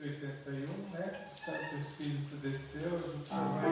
81, né? O Santo Espírito desceu, a gente já vai...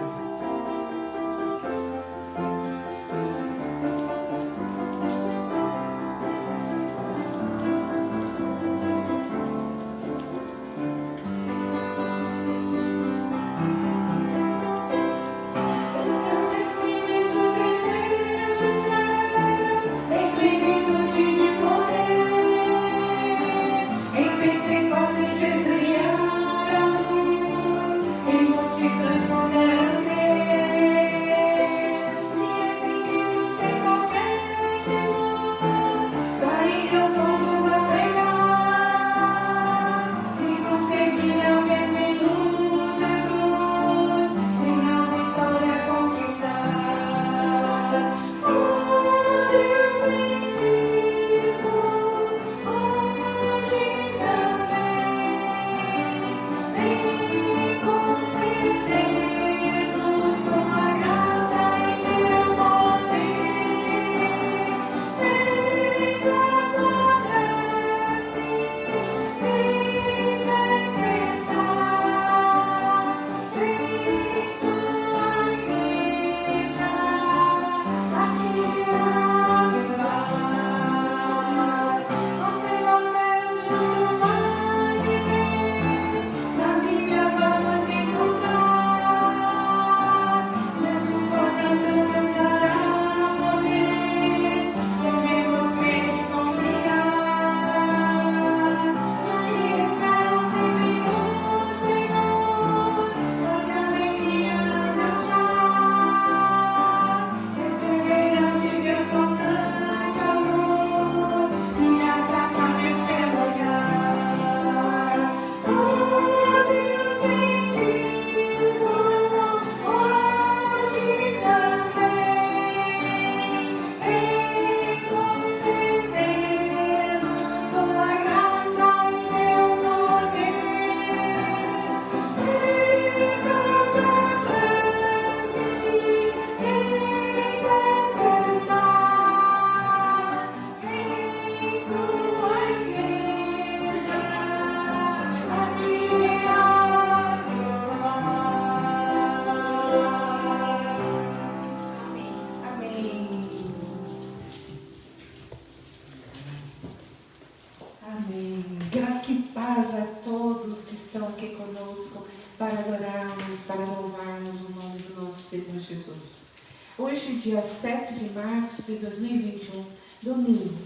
Dia 7 de março de 2021, domingo.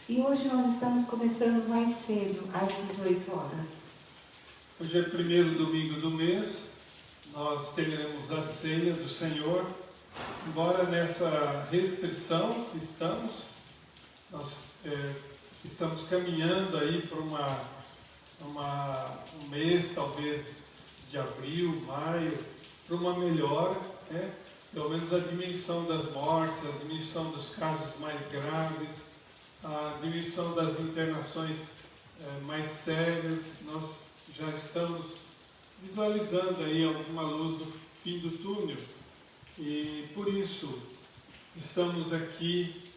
E hoje nós estamos começando mais cedo, às 18 horas. Hoje é o primeiro domingo do mês, nós teremos a ceia do Senhor. Embora nessa restrição que estamos, nós estamos caminhando aí para um mês, talvez de abril, maio, para uma melhora, né? Pelo menos a diminuição das mortes, a diminuição dos casos mais graves, a diminuição das internações mais sérias. Nós já estamos visualizando aí alguma luz no fim do túnel. E por isso estamos aqui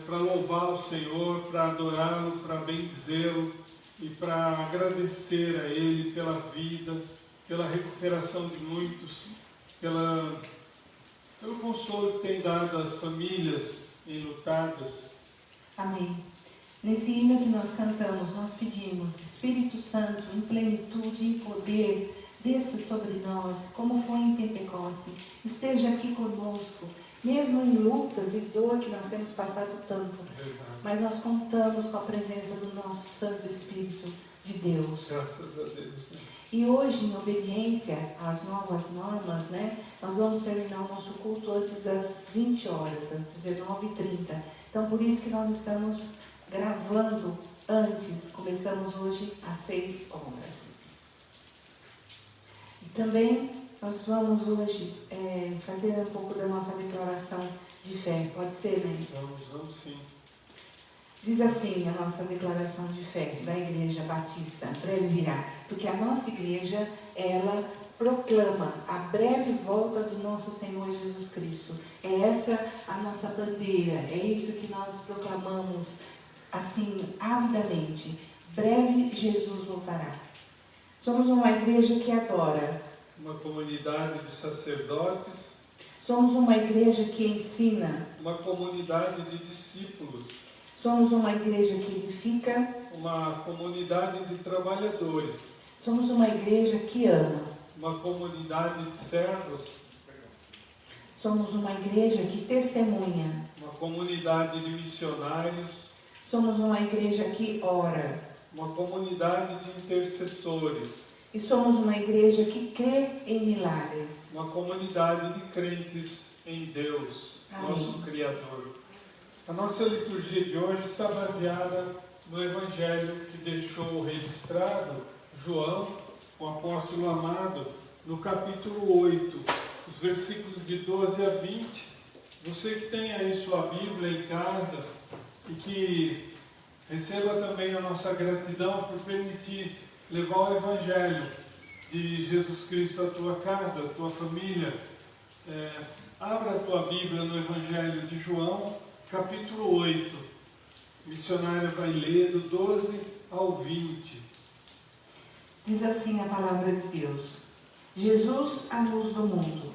para louvar o Senhor, para adorá-lo, para bendizê-lo e para agradecer a Ele pela vida, pela recuperação de muitos, pelo consolo que tem dado às famílias enlutadas. Amém. Nesse hino que nós cantamos, nós pedimos: Espírito Santo, em plenitude e em poder, desça sobre nós, como foi em Pentecostes. Esteja aqui conosco, mesmo em lutas e dor que nós temos passado tanto. Mas nós contamos com a presença do nosso Santo Espírito de Deus. Graças a Deus, né? E hoje, em obediência às novas normas, nós vamos terminar o nosso culto antes das 20 horas, às 19h30. Então, por isso que nós estamos gravando antes. Começamos hoje às 6 horas. E também nós vamos hoje fazer um pouco da nossa declaração de fé. Pode ser, né? Vamos sim. Diz assim a nossa declaração de fé da Igreja Batista, breve virá, porque a nossa igreja, ela proclama a breve volta do nosso Senhor Jesus Cristo. É essa a nossa bandeira, é isso que nós proclamamos assim, avidamente. Breve Jesus voltará. Somos uma igreja que adora. uma comunidade de sacerdotes, Somos uma igreja que ensina. uma comunidade de discípulos, Somos uma igreja que edifica. uma comunidade de trabalhadores, Somos uma igreja que ama. uma comunidade de servos, Somos uma igreja que testemunha. uma comunidade de missionários, Somos uma igreja que ora. uma comunidade de intercessores, E somos uma igreja que crê em milagres. uma comunidade de crentes em Deus, Amém. nosso Criador. A nossa liturgia de hoje está baseada no Evangelho que deixou registrado João, o apóstolo amado, no capítulo 8, os versículos de 12 a 20. Você que tem aí sua Bíblia em casa e que receba também a nossa gratidão por permitir levar o Evangelho de Jesus Cristo à tua casa, à tua família. Abra a tua Bíblia no Evangelho de João, capítulo 8. O missionário vai ler do 12 ao 20. Diz assim a palavra de Deus. Jesus, a luz do mundo.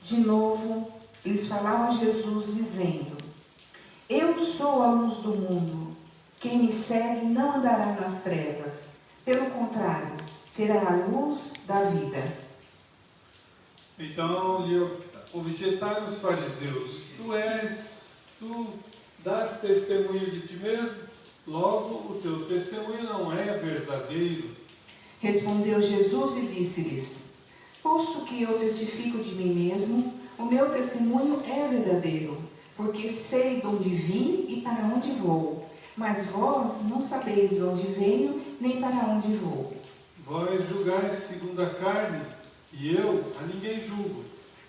De novo, lhes falava Jesus, dizendo: Eu sou a luz do mundo. Quem me segue não andará nas trevas. Pelo contrário, será a luz da vida. Então lhe objetaram os fariseus: Tu dás testemunho de ti mesmo, logo o teu testemunho não é verdadeiro. Respondeu Jesus e disse-lhes: Posto que eu testifico de mim mesmo, o meu testemunho é verdadeiro, porque sei de onde vim e para onde vou. Mas vós não sabeis de onde venho, nem para onde vou. Vós julgais segundo a carne, e eu a ninguém julgo.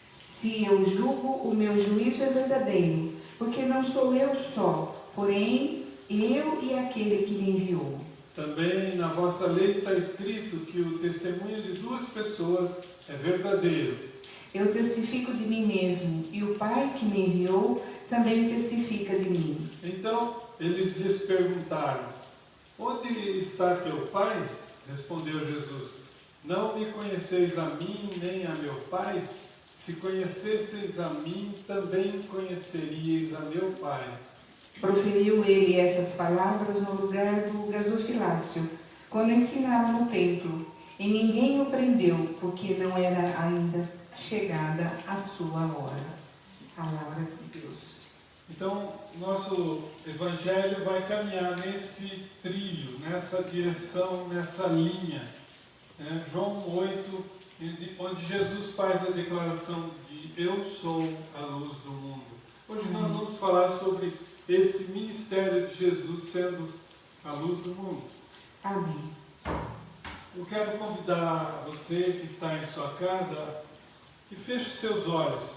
Se eu julgo, o meu juízo é verdadeiro, porque não sou eu só, porém eu e aquele que me enviou. Também na vossa lei está escrito que o testemunho de duas pessoas é verdadeiro. Eu testifico de mim mesmo, e o Pai que me enviou também testifica de mim. Então eles lhes perguntaram: Onde está teu Pai? Respondeu Jesus: Não me conheceis a mim nem a meu Pai? Se conhecesseis a mim, também conheceríeis a meu Pai. Proferiu ele essas palavras no lugar do gasofilácio, quando ensinava no templo, e ninguém o prendeu, porque não era ainda chegada a sua hora. Palavra de Deus. Então, nosso Evangelho vai caminhar nesse trilho, nessa direção, nessa linha. João 8, onde Jesus faz a declaração de Eu sou a luz do mundo. Hoje nós vamos falar sobre esse ministério de Jesus sendo a luz do mundo. Amém. Eu quero convidar você que está em sua casa que feche seus olhos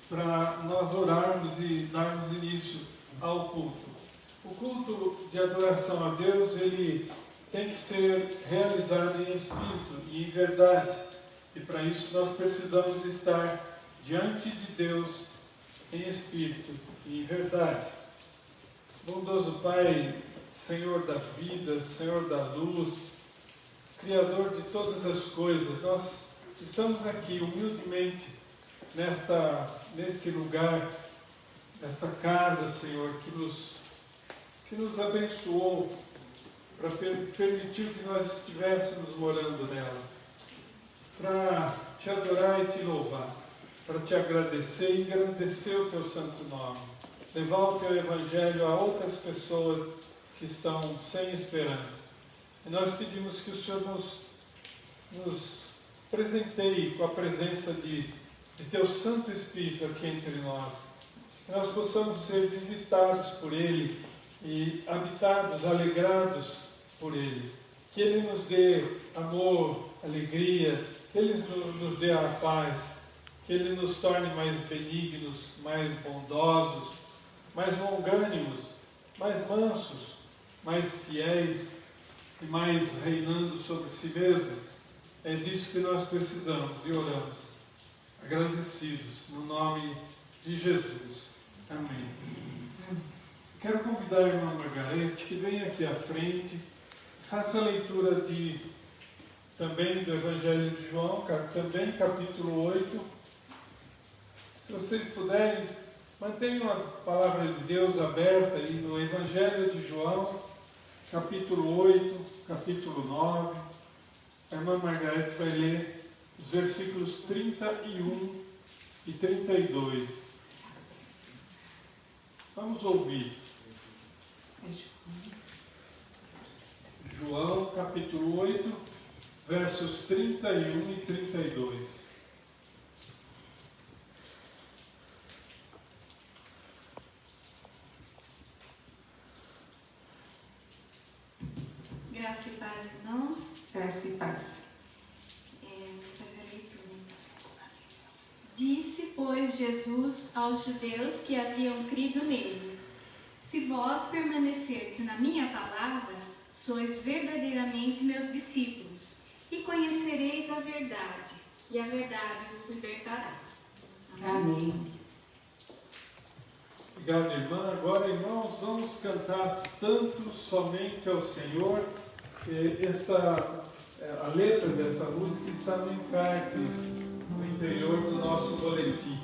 para nós orarmos e darmos início ao culto. O culto de adoração a Deus, ele tem que ser realizado em espírito e em verdade. E para isso nós precisamos estar diante de Deus em espírito e em verdade. Bondoso Pai, Senhor da vida, Senhor da luz, Criador de todas as coisas, nós estamos aqui humildemente neste lugar, nesta casa, Senhor, que nos abençoou para permitir que nós estivéssemos morando nela, para te adorar e te louvar, para te agradecer e engrandecer o teu santo nome, levar o teu evangelho a outras pessoas que estão sem esperança. E nós pedimos que o Senhor nos presenteie com a presença de teu Santo Espírito aqui entre nós, que nós possamos ser visitados por Ele e habitados, alegrados por Ele, que Ele nos dê amor, alegria, que Ele nos dê a paz, que Ele nos torne mais benignos, mais bondosos, mais longânimos, mais mansos, mais fiéis e mais reinando sobre si mesmos. É disso que nós precisamos e oramos, agradecidos, no nome de Jesus. Amém. Quero convidar a irmã Margarete que venha aqui à frente, faça a leitura de também do Evangelho de João, também capítulo 8. Se vocês puderem, mantenham a palavra de Deus aberta aí no Evangelho de João, capítulo 8, capítulo 9. A irmã Margarete vai ler os versículos 31 e 32. Vamos ouvir. João, capítulo 8, versos 31 e 32. Graça e paz, irmãos. Graça e paz. Fazer a leitura. Disse, pois, Jesus aos judeus que haviam crido nele: se vós permanecerdes na minha palavra, sois verdadeiramente meus discípulos, e conhecereis a verdade, e a verdade vos libertará. Amém. Obrigado, irmã. Agora, irmãos, vamos cantar Santo Somente ao Senhor. A letra dessa música está no encarte, no interior do nosso boletim.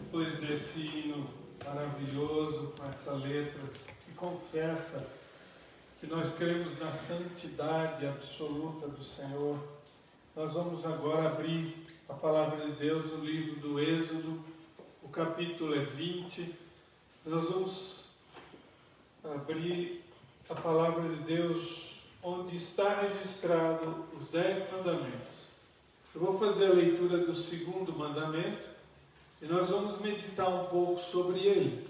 Depois desse hino maravilhoso, com essa letra que confessa que nós cremos na santidade absoluta do Senhor, nós vamos agora abrir a palavra de Deus no livro do Êxodo, o capítulo é 20. Nós vamos abrir a palavra de Deus onde está registrado os 10 mandamentos. Eu vou fazer a leitura do segundo mandamento e nós vamos meditar um pouco sobre ele.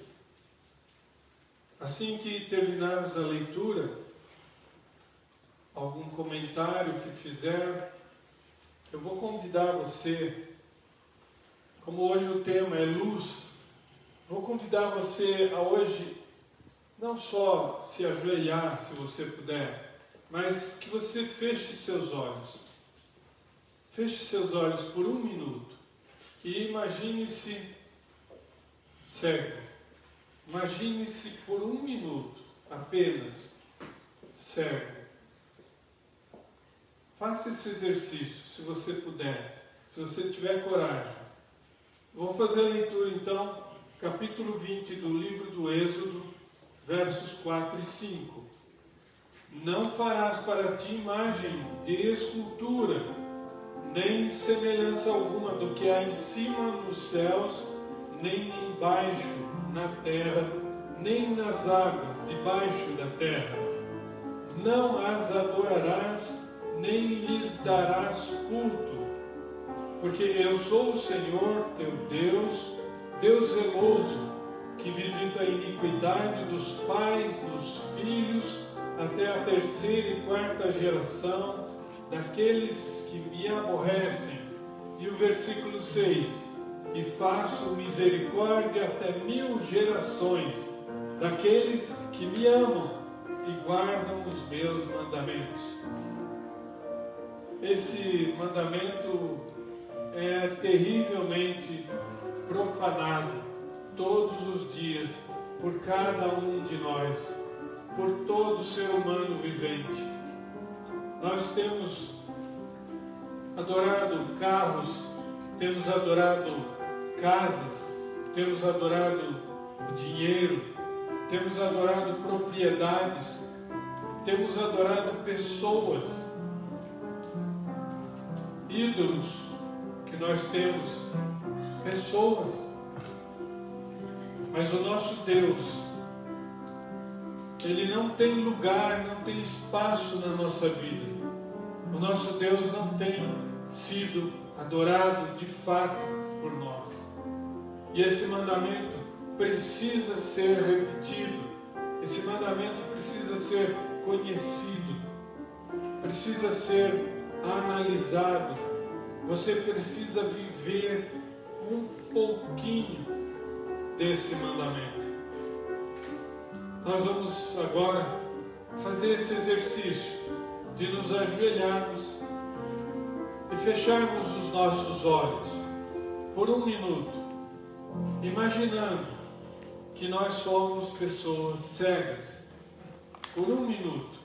Assim que terminarmos a leitura, algum comentário que fizer, eu vou convidar você, como hoje o tema é luz, vou convidar você a hoje não só se ajoelhar, se você puder, mas que você feche seus olhos. Feche seus olhos por 1 minuto e imagine-se cego. Imagine-se por 1 minuto apenas cego. Faça esse exercício, se você puder, se você tiver coragem. Vou fazer a leitura então, capítulo 20 do livro do Êxodo, versos 4 e 5. Não farás para ti imagem de escultura, nem semelhança alguma do que há em cima nos céus, nem embaixo na terra, nem nas águas debaixo da terra. Não as adorarás, nem lhes darás culto, porque eu sou o Senhor teu Deus, Deus zeloso, que visita a iniquidade dos pais nos filhos, até a 3ª e 4ª geração daqueles que me aborrecem. E o versículo 6: e faço misericórdia até 1000 gerações daqueles que me amam e guardam os meus mandamentos. Esse mandamento é terrivelmente profanado todos os dias por cada um de nós, por todo ser humano vivente. Nós temos adorado carros, temos adorado casas, temos adorado dinheiro, temos adorado propriedades, temos adorado pessoas, ídolos que nós temos, pessoas. Mas o nosso Deus, Ele não tem lugar, não tem espaço na nossa vida. O nosso Deus não tem sido adorado de fato por nós. E esse mandamento precisa ser repetido, esse mandamento precisa ser conhecido, precisa ser analisado. Você precisa viver um pouquinho desse mandamento. Nós vamos agora fazer esse exercício de nos ajoelharmos e fecharmos os nossos olhos por 1 minuto, imaginando que nós somos pessoas cegas. Por 1 minuto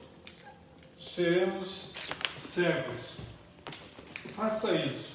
seremos cegos. Faça isso.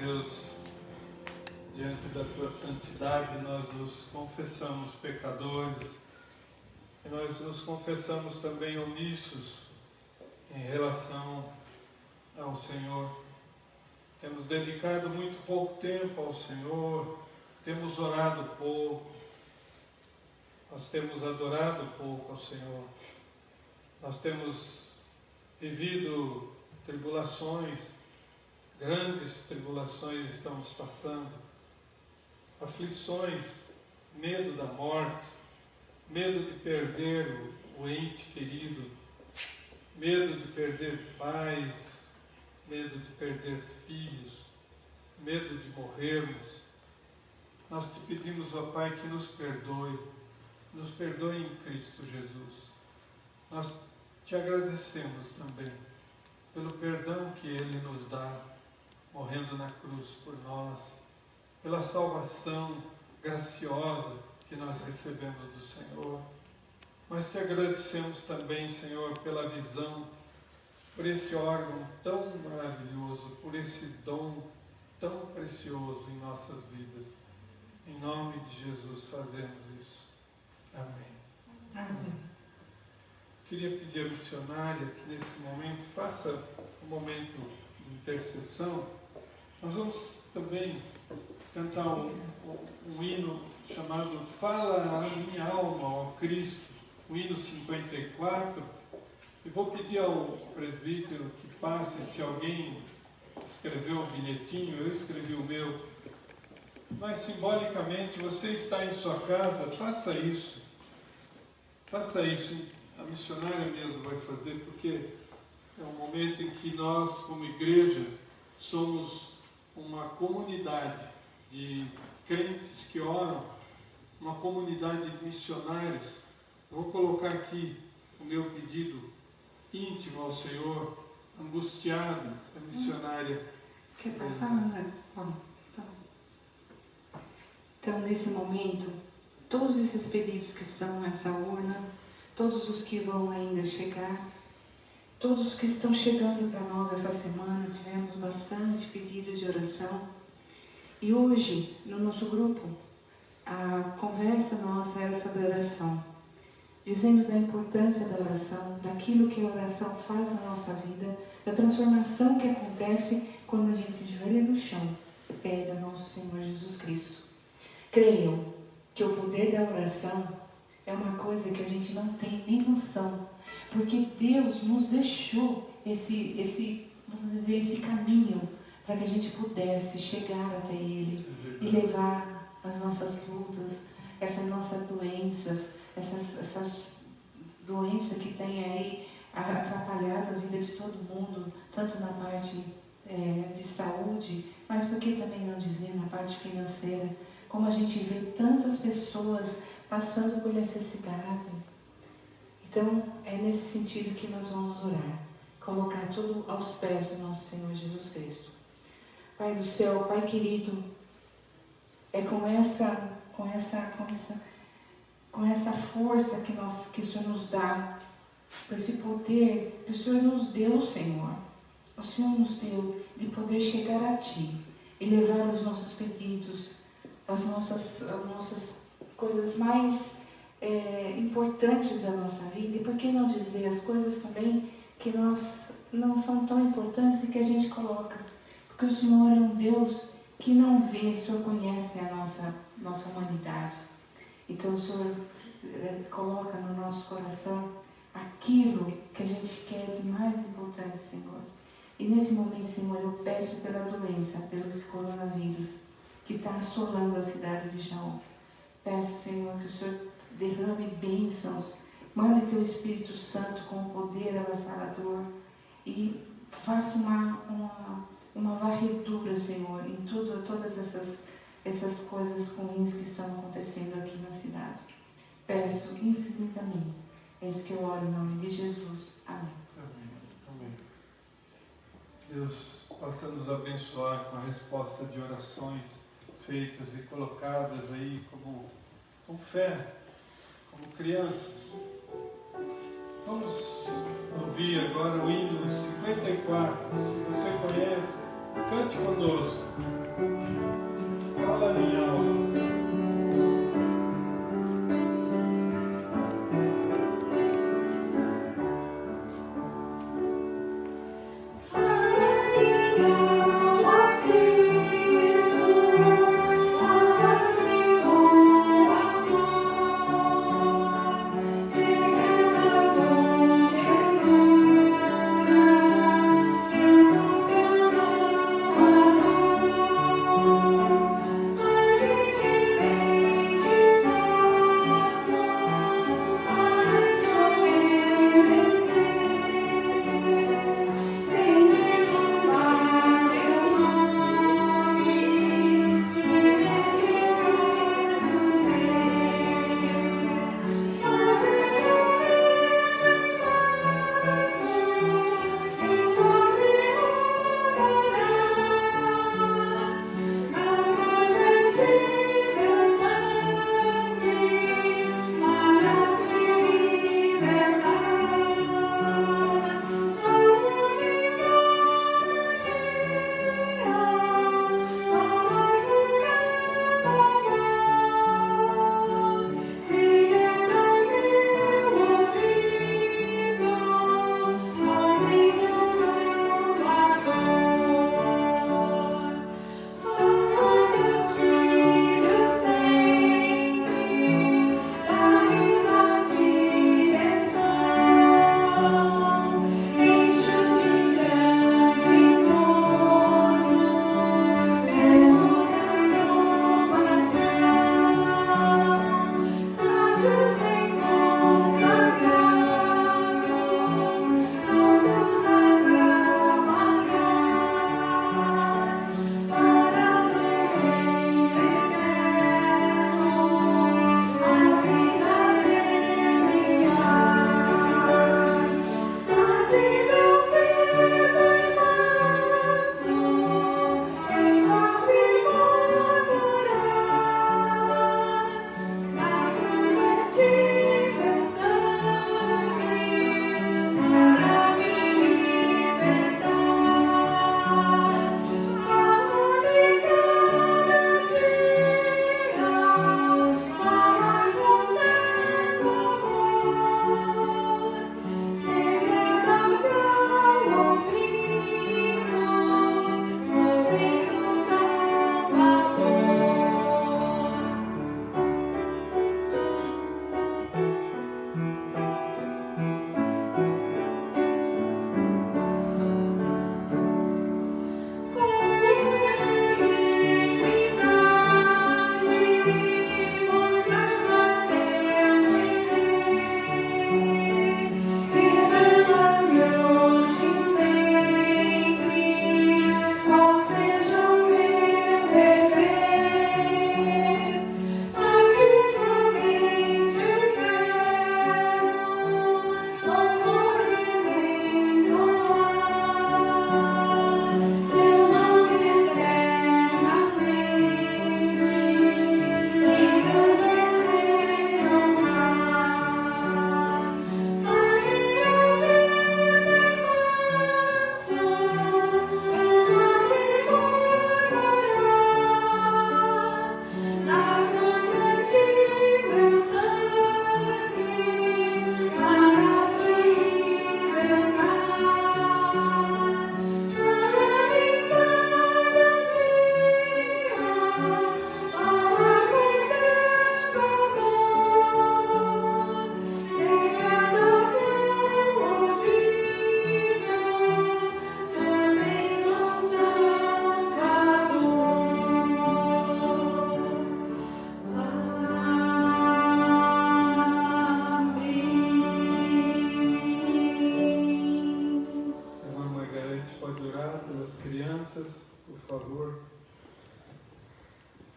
Deus, diante da Tua santidade, nós nos confessamos pecadores e nós nos confessamos também omissos em relação ao Senhor. Temos dedicado muito pouco tempo ao Senhor, temos orado pouco, nós temos adorado pouco ao Senhor, nós temos vivido tribulações, grandes tribulações estamos passando, aflições, medo da morte, medo de perder o ente querido, medo de perder pais, medo de perder filhos, medo de morrermos. Nós te pedimos, ó Pai, que nos perdoe em Cristo Jesus. Nós te agradecemos também pelo perdão que Ele nos dá, morrendo na cruz por nós, pela salvação graciosa que nós recebemos do Senhor. Nós te agradecemos também, Senhor, pela visão, por esse órgão tão maravilhoso, por esse dom tão precioso em nossas vidas. Em nome de Jesus fazemos isso. Amém. Amém. Queria pedir à missionária que nesse momento faça um momento de intercessão. Nós vamos também cantar um hino chamado Fala a Minha Alma, ó Cristo, o hino 54. E vou pedir ao presbítero que passe, se alguém escreveu o bilhetinho, eu escrevi o meu. Mas simbolicamente, você está em sua casa, faça isso. Faça isso. A missionária mesmo vai fazer, porque é um momento em que nós, como igreja, somos uma comunidade de crentes que oram, uma comunidade de missionários. Eu vou colocar aqui o meu pedido íntimo ao Senhor, angustiado, a missionária. Quer passar, André? Então, nesse momento, todos esses pedidos que estão nessa urna, todos os que vão ainda chegar, todos que estão chegando para nós essa semana, tivemos bastante pedido de oração. E hoje, no nosso grupo, a conversa nossa era sobre oração, dizendo da importância da oração, daquilo que a oração faz na nossa vida, da transformação que acontece quando a gente ajoelha no chão e pede ao nosso Senhor Jesus Cristo. Creiam que o poder da oração é uma coisa que a gente não tem nem noção, porque Deus nos deixou vamos dizer, esse caminho para que a gente pudesse chegar até Ele e levar as nossas lutas, essa nossa doença, essas doenças que tem aí atrapalhado a vida de todo mundo, tanto na parte de saúde, mas por que também não dizer na parte financeira, como a gente vê tantas pessoas passando por necessidade. Então, é nesse sentido que nós vamos orar, colocar tudo aos pés do nosso Senhor Jesus Cristo. Pai do céu, Pai querido, é com essa força que o Senhor nos dá, por esse poder que o Senhor nos deu, Senhor. O Senhor nos deu de poder chegar a Ti e levar os nossos pedidos, as nossas coisas mais importantes da nossa vida. E por que não dizer as coisas também que não são tão importantes e que a gente coloca? Porque o Senhor é um Deus que não vê, o Senhor conhece a nossa humanidade. Então o Senhor coloca no nosso coração aquilo que a gente quer de mais importante, Senhor. E nesse momento, Senhor, eu peço pela doença, pelo coronavírus, que está assolando a cidade de Jaú. Peço, Senhor, que o Senhor derrame bênçãos, mande Teu Espírito Santo com poder avassalador e faça uma varredura, Senhor, em todas essas coisas ruins que estão acontecendo aqui na cidade. Peço infinitamente. É isso que eu oro em nome de Jesus. Amém. Amém. Amém. Deus possa nos abençoar com a resposta de orações feitas e colocadas aí com fé, como crianças. Vamos ouvir agora o hino 54. Se você conhece, Cante conosco. Fala minha alma.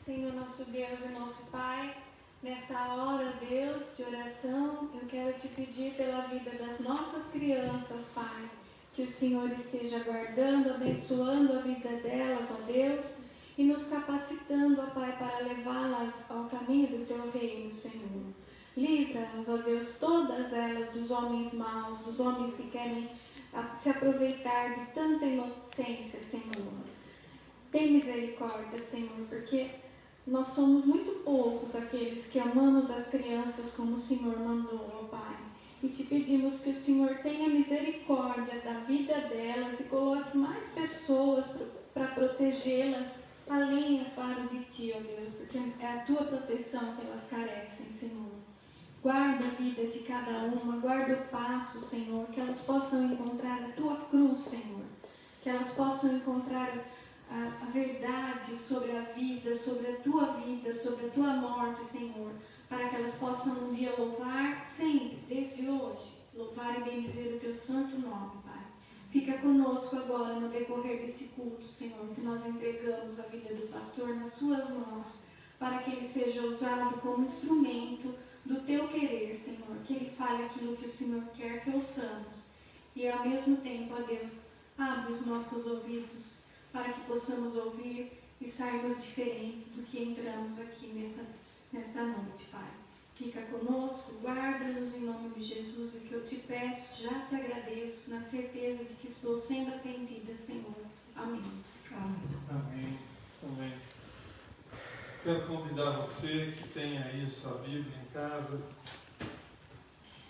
Senhor nosso Deus e nosso Pai, nesta hora, Deus, de oração, eu quero te pedir pela vida das nossas crianças, Pai, que o Senhor esteja guardando, abençoando a vida delas, ó Deus, e nos capacitando, ó Pai, para levá-las ao caminho do Teu reino, Senhor. Livra-nos, ó Deus, todas elas dos homens maus, dos homens que querem se aproveitar de tanta inocência, Senhor. tem misericórdia, Senhor, porque nós somos muito poucos aqueles que amamos as crianças como o Senhor mandou, ó Pai. E te pedimos que o Senhor tenha misericórdia da vida delas e coloque mais pessoas para protegê-las, além, é claro, de Ti, ó Deus, porque é a Tua proteção que elas carecem, Senhor. Guarda a vida de cada uma, guarda o passo, Senhor, que elas possam encontrar a Tua cruz, Senhor, que elas possam encontrar a verdade sobre a vida, sobre a Tua vida, sobre a Tua morte, Senhor, para que elas possam um dia louvar sempre, desde hoje, louvar e bendizer o Teu santo nome, Pai. Fica conosco agora no decorrer desse culto, Senhor, que nós entregamos a vida do pastor nas Suas mãos, para que ele seja usado como instrumento do Teu querer, Senhor, que ele fale aquilo que o Senhor quer que ouçamos. E ao mesmo tempo, ó Deus, abre os nossos ouvidos para que possamos ouvir e sairmos diferente do que entramos aqui nesta noite, Pai. Fica conosco, guarda-nos em nome de Jesus, e que eu te peço, já te agradeço, na certeza de que estou sendo atendida, Senhor. Amém. Amém. Amém. Quero convidar você que tem aí sua Bíblia em casa,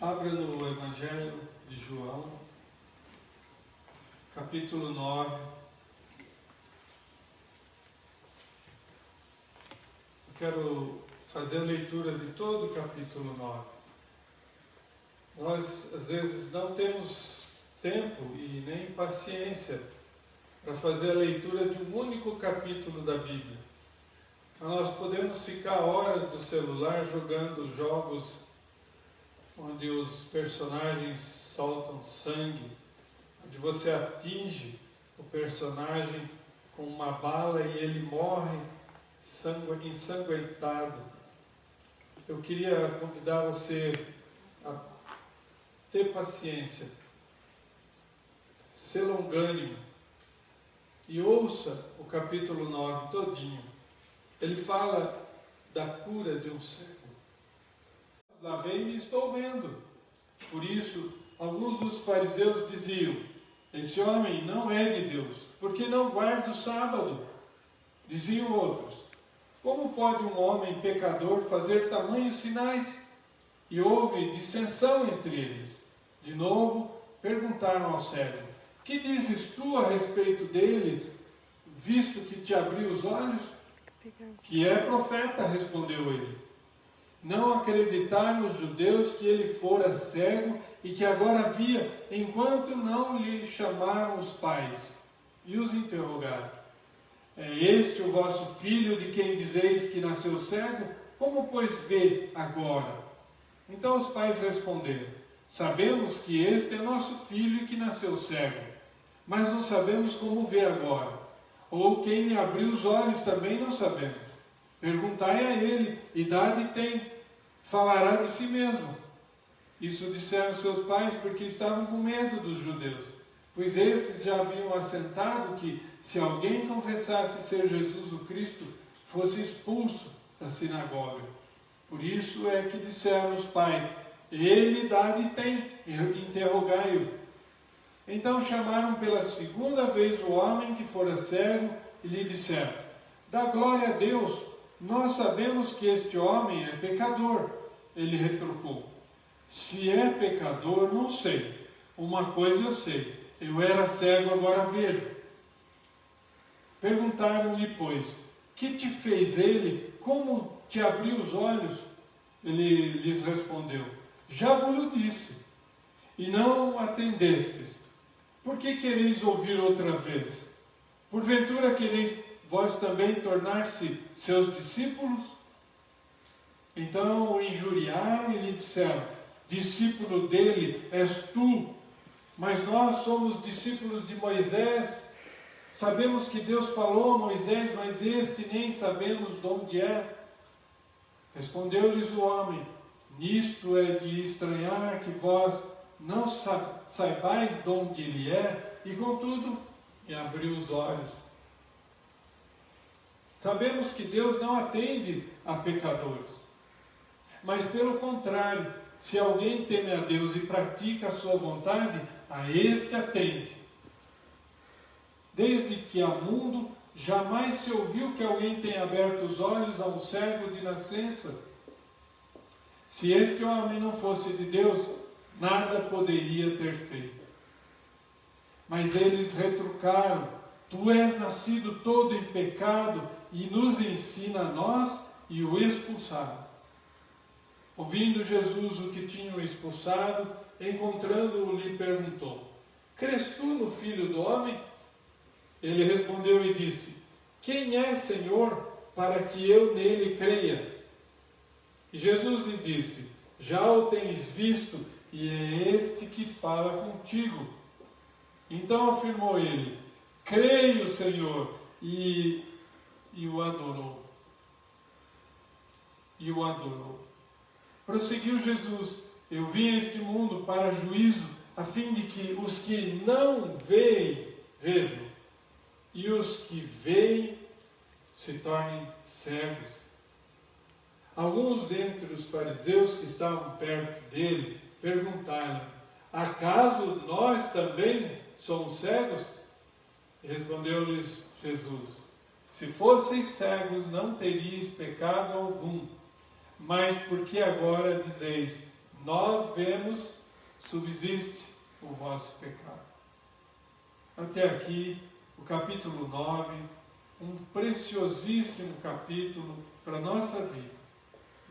abra no Evangelho de João, capítulo 9. Eu quero fazer a leitura de todo o capítulo 9. Nós, às vezes, não temos tempo e nem paciência para fazer a leitura de um único capítulo da Bíblia. Nós podemos ficar horas no celular jogando jogos onde os personagens soltam sangue, onde você atinge o personagem com uma bala e ele morre ensanguentado. Eu queria convidar você a ter paciência, ser longânimo e ouça o capítulo 9 todinho. Ele fala da cura de um cego. Lá vem e estou vendo. Por isso, alguns dos fariseus diziam: esse homem não é de Deus, porque não guarda o sábado. Diziam outros: como pode um homem pecador fazer tamanhos sinais? E houve dissensão entre eles. De novo, perguntaram ao cego: que dizes tu a respeito deles, visto que te abriu os olhos? Que é profeta, respondeu ele. Não acreditaram os judeus que ele fora cego e que agora via, enquanto não lhe chamaram os pais e os interrogaram: é este o vosso filho de quem dizeis que nasceu cego? Como, pois, vê agora? Então os pais responderam: sabemos que este é nosso filho e que nasceu cego, mas não sabemos como vê agora. Ou quem lhe abriu os olhos também não sabemos. Perguntai a ele, idade tem, falará de si mesmo. Isso disseram seus pais porque estavam com medo dos judeus, pois esses já haviam assentado que, se alguém confessasse ser Jesus o Cristo, fosse expulso da sinagoga. Por isso é que disseram os pais: ele idade tem, interrogai-o. Então chamaram pela segunda vez o homem que fora cego e lhe disseram: dá glória a Deus, nós sabemos que este homem é pecador. Ele retrucou: se é pecador, não sei. Uma coisa eu sei, eu era cego, agora vejo. Perguntaram-lhe, pois: que te fez ele? Como te abriu os olhos? Ele lhes respondeu: já vos disse, e não atendestes. Por que quereis ouvir outra vez? Porventura quereis vós também tornar-se seus discípulos? Então o injuriaram e lhe disseram: discípulo dele és tu, mas nós somos discípulos de Moisés. Sabemos que Deus falou a Moisés, mas este nem sabemos de onde é. Respondeu-lhes o homem: nisto é de estranhar que vós não saibais de onde ele é, e contudo, e abriu os olhos. Sabemos que Deus não atende a pecadores, mas pelo contrário, se alguém teme a Deus e pratica a sua vontade, a este atende. Desde que há mundo, Jamais se ouviu que alguém tenha aberto os olhos a um cego de nascença. Se este homem não fosse de Deus, nada poderia ter feito. Mas eles retrucaram: tu és nascido todo em pecado e nos ensina a nós, e o expulsaram. Ouvindo Jesus o que tinham expulsado, encontrando-o, lhe perguntou: crês tu no Filho do Homem? Ele respondeu e disse: quem é, Senhor, para que eu nele creia? E Jesus lhe disse: já o tens visto, e é este que fala contigo. Então afirmou ele: creio, Senhor, e o adorou. E o adorou. Prosseguiu Jesus: eu vim a este mundo para juízo, a fim de que os que não veem, vejam, e os que veem se tornem cegos. Alguns dentre os fariseus que estavam perto dele perguntaram: acaso nós também somos cegos? Respondeu-lhes Jesus: se fosseis cegos, não teríeis pecado algum. Mas porque agora dizeis: nós vemos, subsiste o vosso pecado. Até aqui, o capítulo 9, um preciosíssimo capítulo para a nossa vida.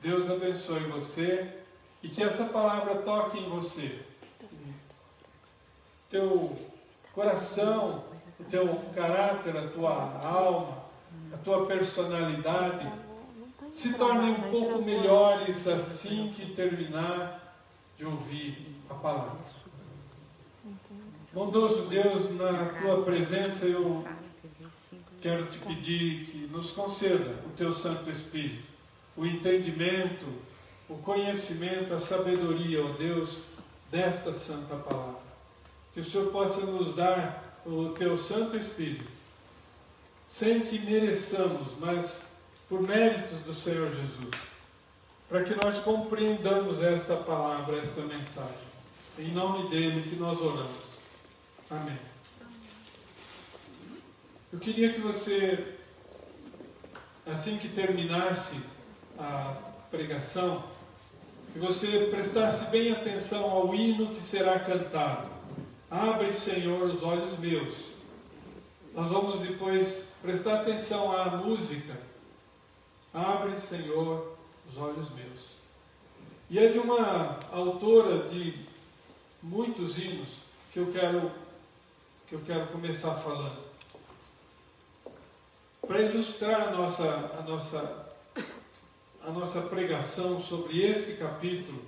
Deus abençoe você e que essa palavra toque em você. Teu coração, o teu caráter, a tua alma, a tua personalidade se tornem um pouco melhores assim que terminar de ouvir a palavra. Bondoso Deus, na tua presença eu quero te pedir que nos conceda o teu Santo Espírito, o entendimento, o conhecimento, a sabedoria, ó Deus, desta santa palavra. Que o Senhor possa nos dar o teu Santo Espírito, sem que mereçamos, mas por méritos do Senhor Jesus, para que nós compreendamos esta palavra, esta mensagem. Em nome dele que nós oramos. Amém. Eu queria que você, assim que terminasse a pregação, que você prestasse bem atenção ao hino que será cantado. Abre, Senhor, os olhos meus. Nós vamos depois prestar atenção à música. Abre, Senhor, os olhos meus. E é de uma autora de muitos hinos que eu quero começar falando. Para ilustrar a nossa pregação sobre esse capítulo,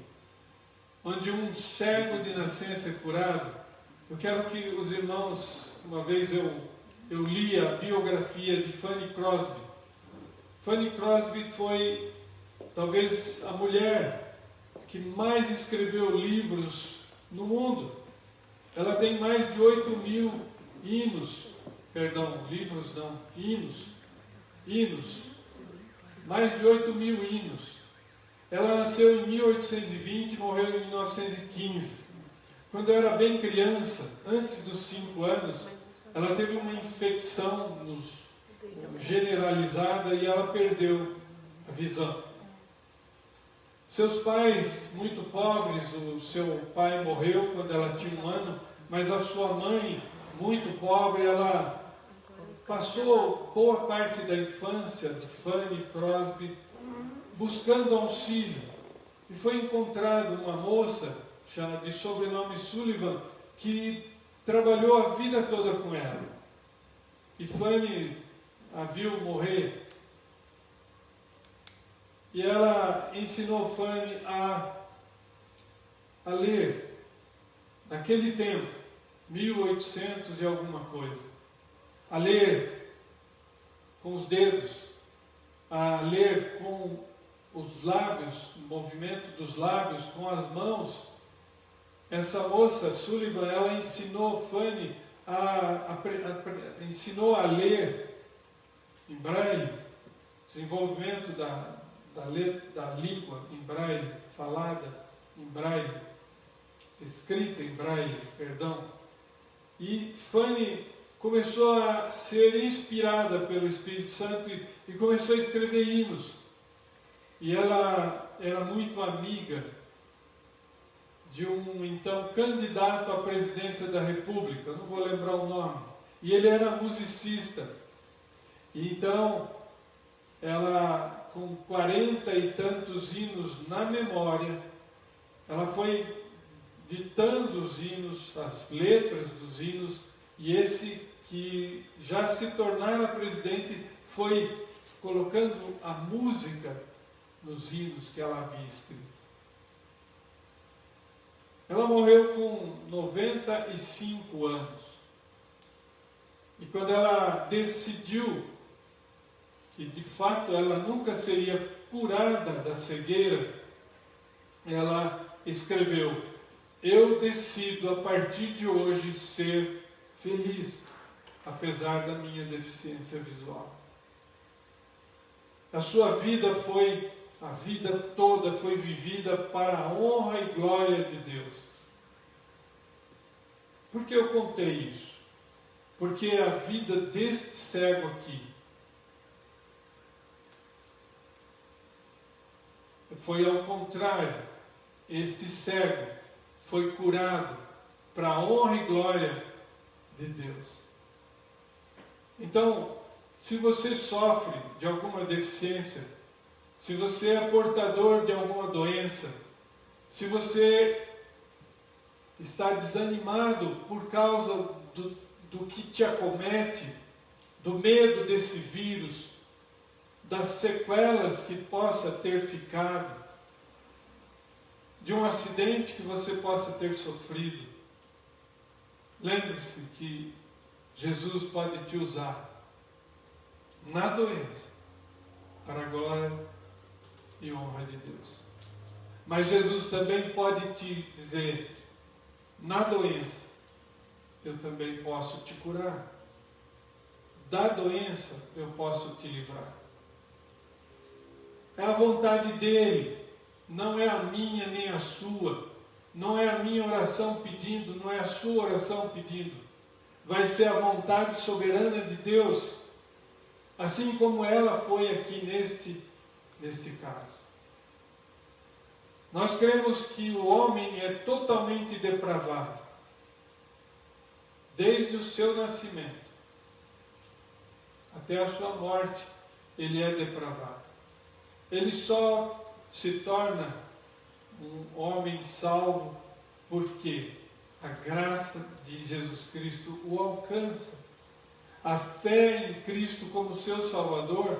onde um cego de nascença é curado, eu quero que os irmãos, uma vez eu li a biografia de Fanny Crosby. Fanny Crosby foi talvez a mulher que mais escreveu livros no mundo. Ela tem mais de 8.000 hinos. Mais de 8.000 hinos. Ela nasceu em 1820 e morreu em 1915. Quando eu era bem criança, antes dos 5 anos, ela teve uma infecção generalizada e ela perdeu a visão. Seus pais, muito pobres, o seu pai morreu quando ela tinha 1 ano, mas a sua mãe, muito pobre, ela passou boa parte da infância de Fanny Crosby buscando auxílio. E foi encontrada uma moça de sobrenome Sullivan que trabalhou a vida toda com ela. E Fanny a viu morrer. E ela ensinou Fanny a ler, naquele tempo, 1800 e alguma coisa, a ler com os dedos, a ler com os lábios, o movimento dos lábios, com as mãos. Essa moça, Sullivan, ela ensinou Fanny ensinou a ler em braille, desenvolvimento da língua em braille, falada em braille, escrita em braille, perdão. E Fanny começou a ser inspirada pelo Espírito Santo e começou a escrever hinos. E ela era muito amiga de um então candidato à presidência da República, não vou lembrar o nome, e ele era musicista. E então, ela, com 40 e tantos hinos na memória, ela foi ditando os hinos, as letras dos hinos, e esse que já se tornara presidente foi colocando a música nos hinos que ela havia escrito. Ela morreu com 95 anos. E quando ela decidiu que de fato ela nunca seria curada da cegueira, ela escreveu: eu decido a partir de hoje ser feliz, apesar da minha deficiência visual. A sua vida a vida toda foi vivida para a honra e glória de Deus. Por que eu contei isso? Porque a vida deste cego aqui foi ao contrário. Este cego foi curado para a honra e glória de Deus. Então, se você sofre de alguma deficiência, se você é portador de alguma doença, se você está desanimado por causa do que te acomete, do medo desse vírus, das sequelas que possa ter ficado, de um acidente que você possa ter sofrido, lembre-se que Jesus pode te usar na doença para a glória e honra de Deus. Mas Jesus também pode te dizer: na doença eu também posso te curar, da doença eu posso te livrar. É a vontade dele, não é a minha nem a sua, não é a minha oração pedindo, não é a sua oração pedindo, vai ser a vontade soberana de Deus, assim como ela foi aqui neste caso. Nós cremos que o homem é totalmente depravado, desde o seu nascimento até a sua morte, ele é depravado. Ele só se torna um homem salvo porque a graça de Jesus Cristo o alcança. A fé em Cristo como seu Salvador,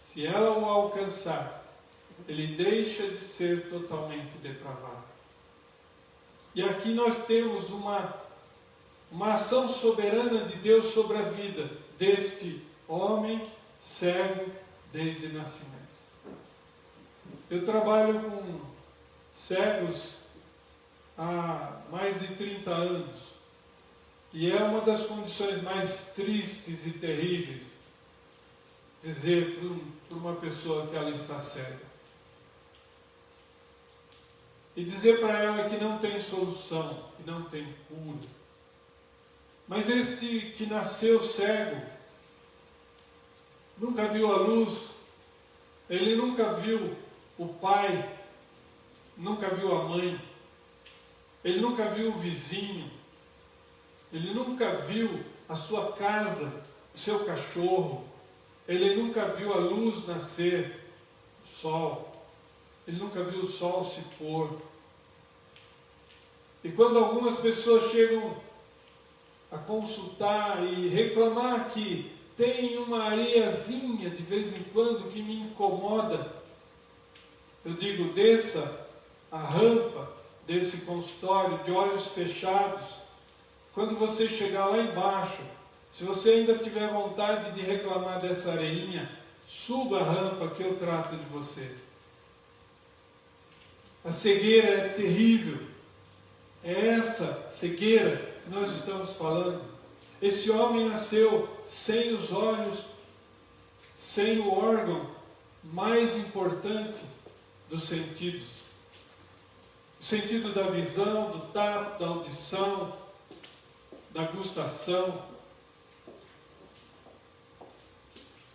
se ela o alcançar, ele deixa de ser totalmente depravado. E aqui nós temos uma ação soberana de Deus sobre a vida deste homem cego desde nascimento. Eu trabalho com cegos há mais de 30 anos. E é uma das condições mais tristes e terríveis dizer para uma pessoa que ela está cega. E dizer para ela que não tem solução, que não tem cura. Mas este que nasceu cego, nunca viu a luz, ele nunca viu o pai, nunca viu a mãe, ele nunca viu o vizinho, ele nunca viu a sua casa, o seu cachorro, ele nunca viu a luz nascer, o sol, ele nunca viu o sol se pôr. E quando algumas pessoas chegam a consultar e reclamar que tem uma areiazinha de vez em quando que me incomoda, eu digo: desça a rampa desse consultório de olhos fechados. Quando você chegar lá embaixo, se você ainda tiver vontade de reclamar dessa areinha, suba a rampa que eu trato de você. A cegueira é terrível. É essa cegueira que nós estamos falando. Esse homem nasceu sem os olhos, sem o órgão mais importante dos sentidos. O sentido da visão, do tato, da audição, da gustação,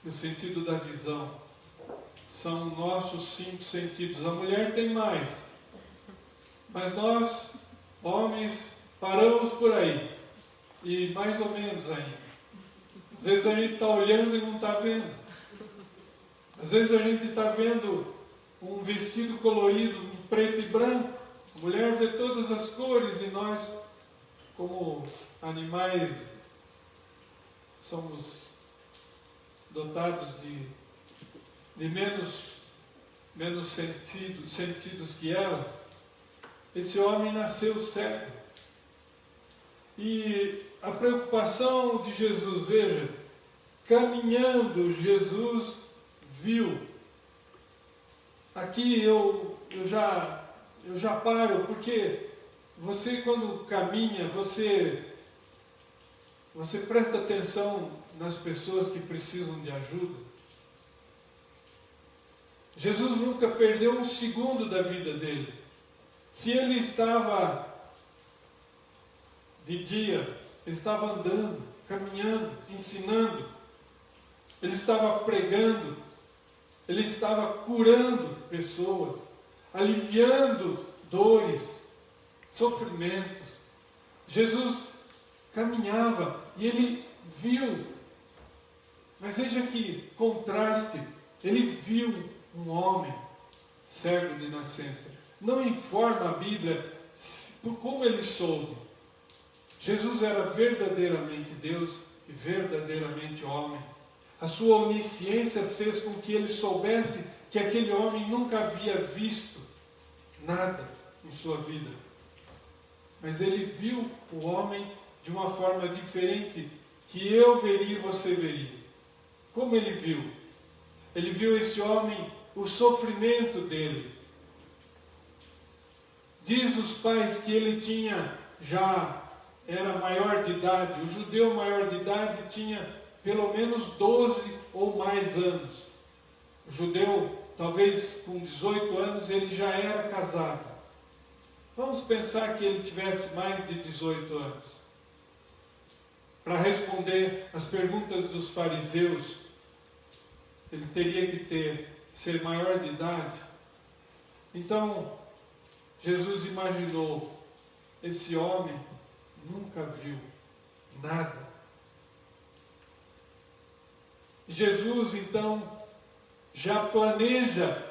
no sentido da visão. São nossos 5 sentidos. A mulher tem mais, mas nós, homens, paramos por aí, e mais ou menos ainda. Às vezes a gente está olhando e não está vendo. Às vezes a gente está vendo um vestido colorido, um preto e branco. A mulher vê todas as cores e nós, como animais, somos dotados de menos sentidos que elas. Esse homem nasceu cego. E a preocupação de Jesus, veja, caminhando, Jesus viu. Aqui eu já paro, porque você, quando caminha, você presta atenção nas pessoas que precisam de ajuda. Jesus nunca perdeu um segundo da vida dele. Se ele estava de dia, ele estava andando, caminhando, ensinando, ele estava pregando, ele estava curando pessoas, aliviando dores, sofrimentos. Jesus caminhava e ele viu, mas veja que contraste, ele viu um homem cego de nascença. Não informa a Bíblia por como ele soube. Jesus era verdadeiramente Deus e verdadeiramente homem. A sua onisciência fez com que ele soubesse que aquele homem nunca havia visto nada em sua vida. Mas ele viu o homem de uma forma diferente que eu veria e você veria. Como ele viu? Ele viu esse homem, o sofrimento dele. Diz os pais que ele era maior de idade. O judeu maior de idade tinha pelo menos 12 ou mais anos. O judeu, talvez com 18 anos, ele já era casado. Vamos pensar que ele tivesse mais de 18 anos. Para responder as perguntas dos fariseus, ele teria que ser maior de idade. Então, Jesus imaginou, esse homem nunca viu nada. Jesus, então, já planeja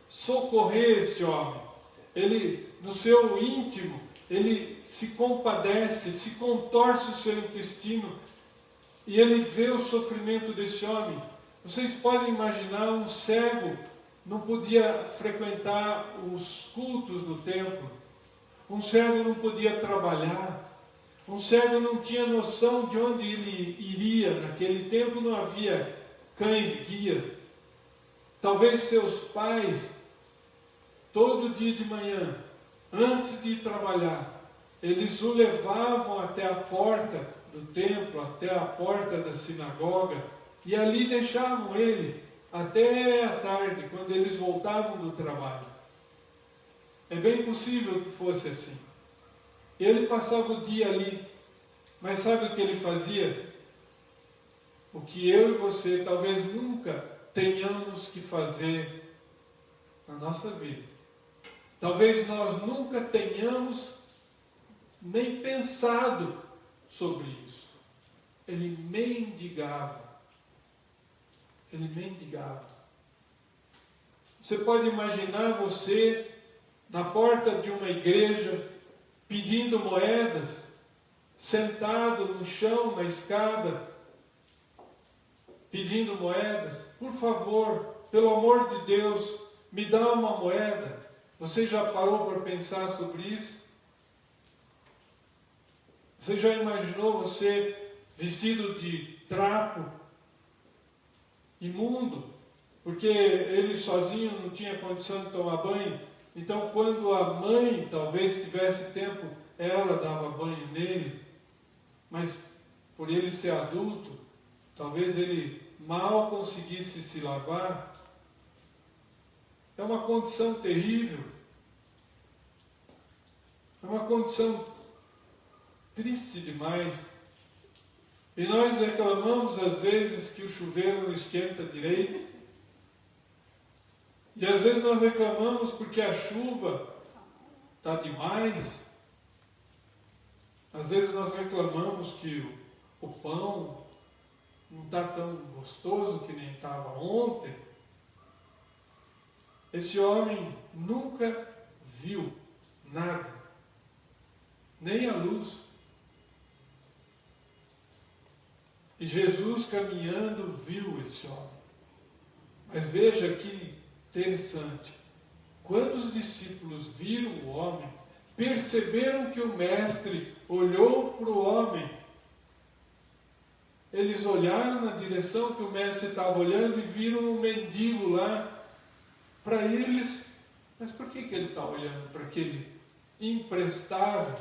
socorrer esse homem. Ele, no seu íntimo, ele se compadece, se contorce o seu intestino e ele vê o sofrimento desse homem. Vocês podem imaginar, um cego não podia frequentar os cultos do templo. Um cego não podia trabalhar. Um cego não tinha noção de onde ele iria. Naquele tempo não havia cães-guia. Talvez seus pais, todo dia de manhã, antes de ir trabalhar, eles o levavam até a porta do templo, até a porta da sinagoga, e ali deixavam ele até a tarde, quando eles voltavam do trabalho. É bem possível que fosse assim. Ele passava o dia ali, mas sabe o que ele fazia? O que eu e você talvez nunca tenhamos que fazer na nossa vida. Talvez nós nunca tenhamos nem pensado sobre isso. Ele mendigava. Ele mendigava. Você pode imaginar você na porta de uma igreja, pedindo moedas, sentado no chão, na escada, pedindo moedas. Por favor, pelo amor de Deus, me dá uma moeda. Você já parou para pensar sobre isso? Você já imaginou você vestido de trapo, imundo, porque ele sozinho não tinha condição de tomar banho? Então, quando a mãe talvez tivesse tempo, ela dava banho nele, mas por ele ser adulto, talvez ele mal conseguisse se lavar. É uma condição terrível. É uma condição triste demais. E nós reclamamos às vezes que o chuveiro não esquenta direito. E às vezes nós reclamamos porque a chuva está demais. Às vezes nós reclamamos que o pão não está tão gostoso que nem estava ontem. Esse homem nunca viu nada, nem a luz. E Jesus caminhando viu esse homem. Mas veja que interessante. Quando os discípulos viram o homem, perceberam que o mestre olhou para o homem. Eles olharam na direção que o mestre estava olhando e viram um mendigo lá. Para eles, mas por que ele está olhando para aquele imprestável,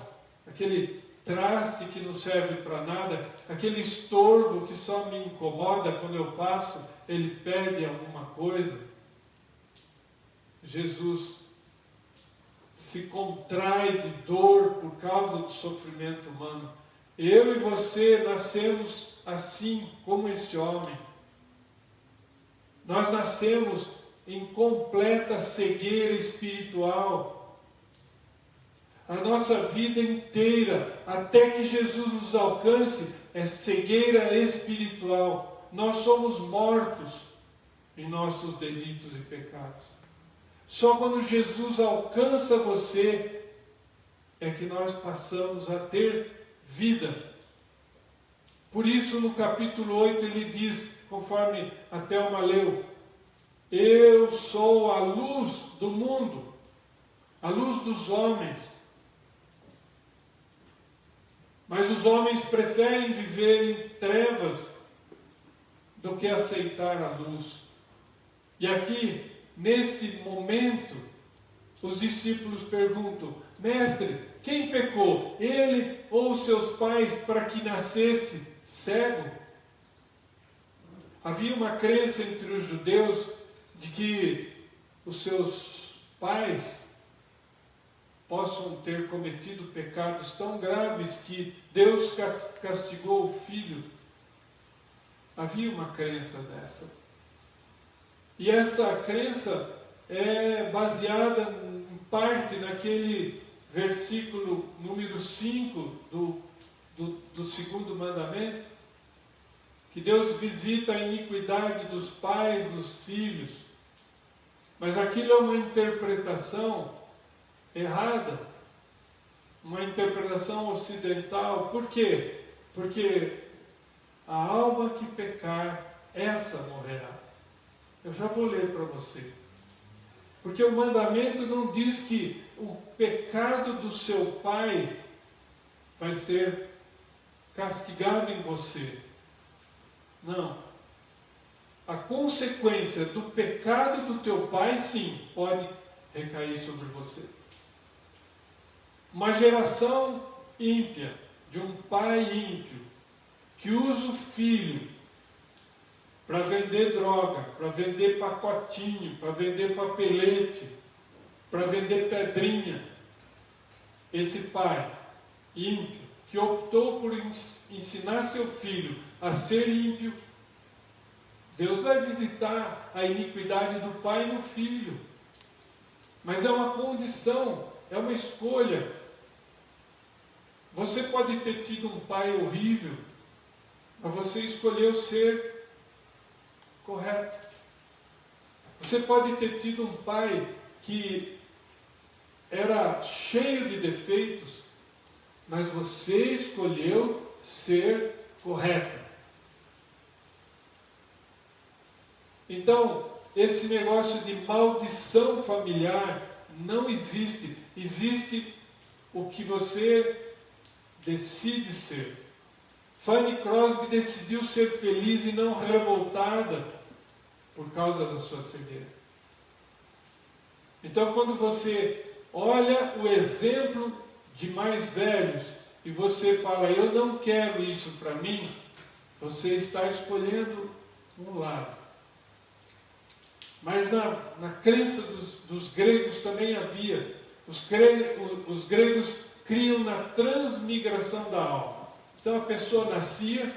aquele traste que não serve para nada, aquele estorvo que só me incomoda quando eu passo, ele pede alguma coisa? Jesus se contrai de dor por causa do sofrimento humano. Eu e você nascemos assim como esse homem. Nós nascemos em completa cegueira espiritual. A nossa vida inteira, até que Jesus nos alcance, é cegueira espiritual. Nós somos mortos em nossos delitos e pecados. Só quando Jesus alcança você, é que nós passamos a ter vida. Por isso, no capítulo 8, ele diz, conforme a Thelma leu, eu sou a luz do mundo, a luz dos homens. Mas os homens preferem viver em trevas do que aceitar a luz. E aqui, neste momento, os discípulos perguntam, mestre, quem pecou? Ele ou seus pais para que nascesse cego? Havia uma crença entre os judeus de que os seus pais possam ter cometido pecados tão graves que Deus castigou o filho. Havia uma crença dessa. E essa crença é baseada em parte naquele versículo número 5 do segundo mandamento, que Deus visita a iniquidade dos pais nos filhos. Mas aquilo é uma interpretação errada, uma interpretação ocidental. Por quê? Porque a alma que pecar, essa morrerá. Eu já vou ler para você. Porque o mandamento não diz que o pecado do seu pai vai ser castigado em você. Não. A consequência do pecado do teu pai, sim, pode recair sobre você. Uma geração ímpia, de um pai ímpio, que usa o filho para vender droga, para vender pacotinho, para vender papelete, para vender pedrinha. Esse pai ímpio, que optou por ensinar seu filho a ser ímpio, Deus vai visitar a iniquidade do pai no filho. Mas é uma condição, é uma escolha. Você pode ter tido um pai horrível, mas você escolheu ser correto. Você pode ter tido um pai que era cheio de defeitos, mas você escolheu ser correto. Então, esse negócio de maldição familiar não existe. Existe o que você decide ser. Fanny Crosby decidiu ser feliz e não revoltada por causa da sua cegueira. Então, quando você olha o exemplo de mais velhos e você fala, eu não quero isso para mim, você está escolhendo um lado. Mas na crença dos gregos também havia. Os gregos criam na transmigração da alma. Então a pessoa nascia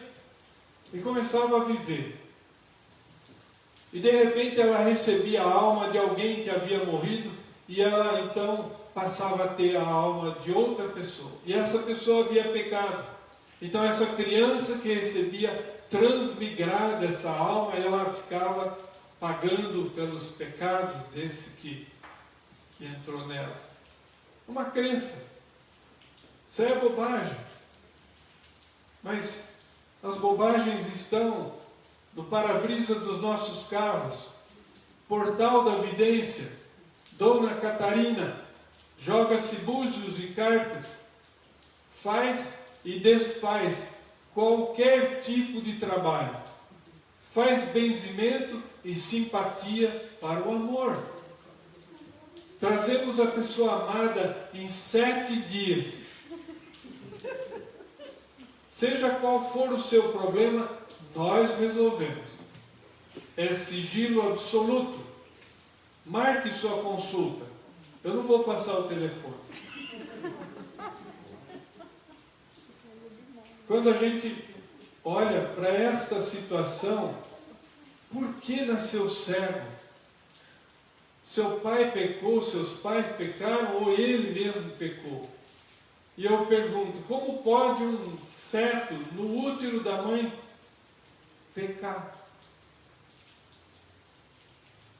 e começava a viver. E de repente ela recebia a alma de alguém que havia morrido, e ela então passava a ter a alma de outra pessoa. E essa pessoa havia pecado. Então essa criança que recebia transmigrada essa alma, ela ficava pagando pelos pecados desse que entrou nela. Uma crença. Isso é bobagem. Mas as bobagens estão no para-brisa dos nossos carros, Portal da Vidência, Dona Catarina, joga-se búzios e cartas, faz e desfaz qualquer tipo de trabalho, faz benzimento e simpatia para o amor. Trazemos a pessoa amada em 7 dias. Seja qual for o seu problema, nós resolvemos. É sigilo absoluto. Marque sua consulta. Eu não vou passar o telefone. Quando a gente olha para essa situação, por que nasceu cego? Seu pai pecou, seus pais pecaram ou ele mesmo pecou? E eu pergunto, como pode um feto no útero da mãe pecar?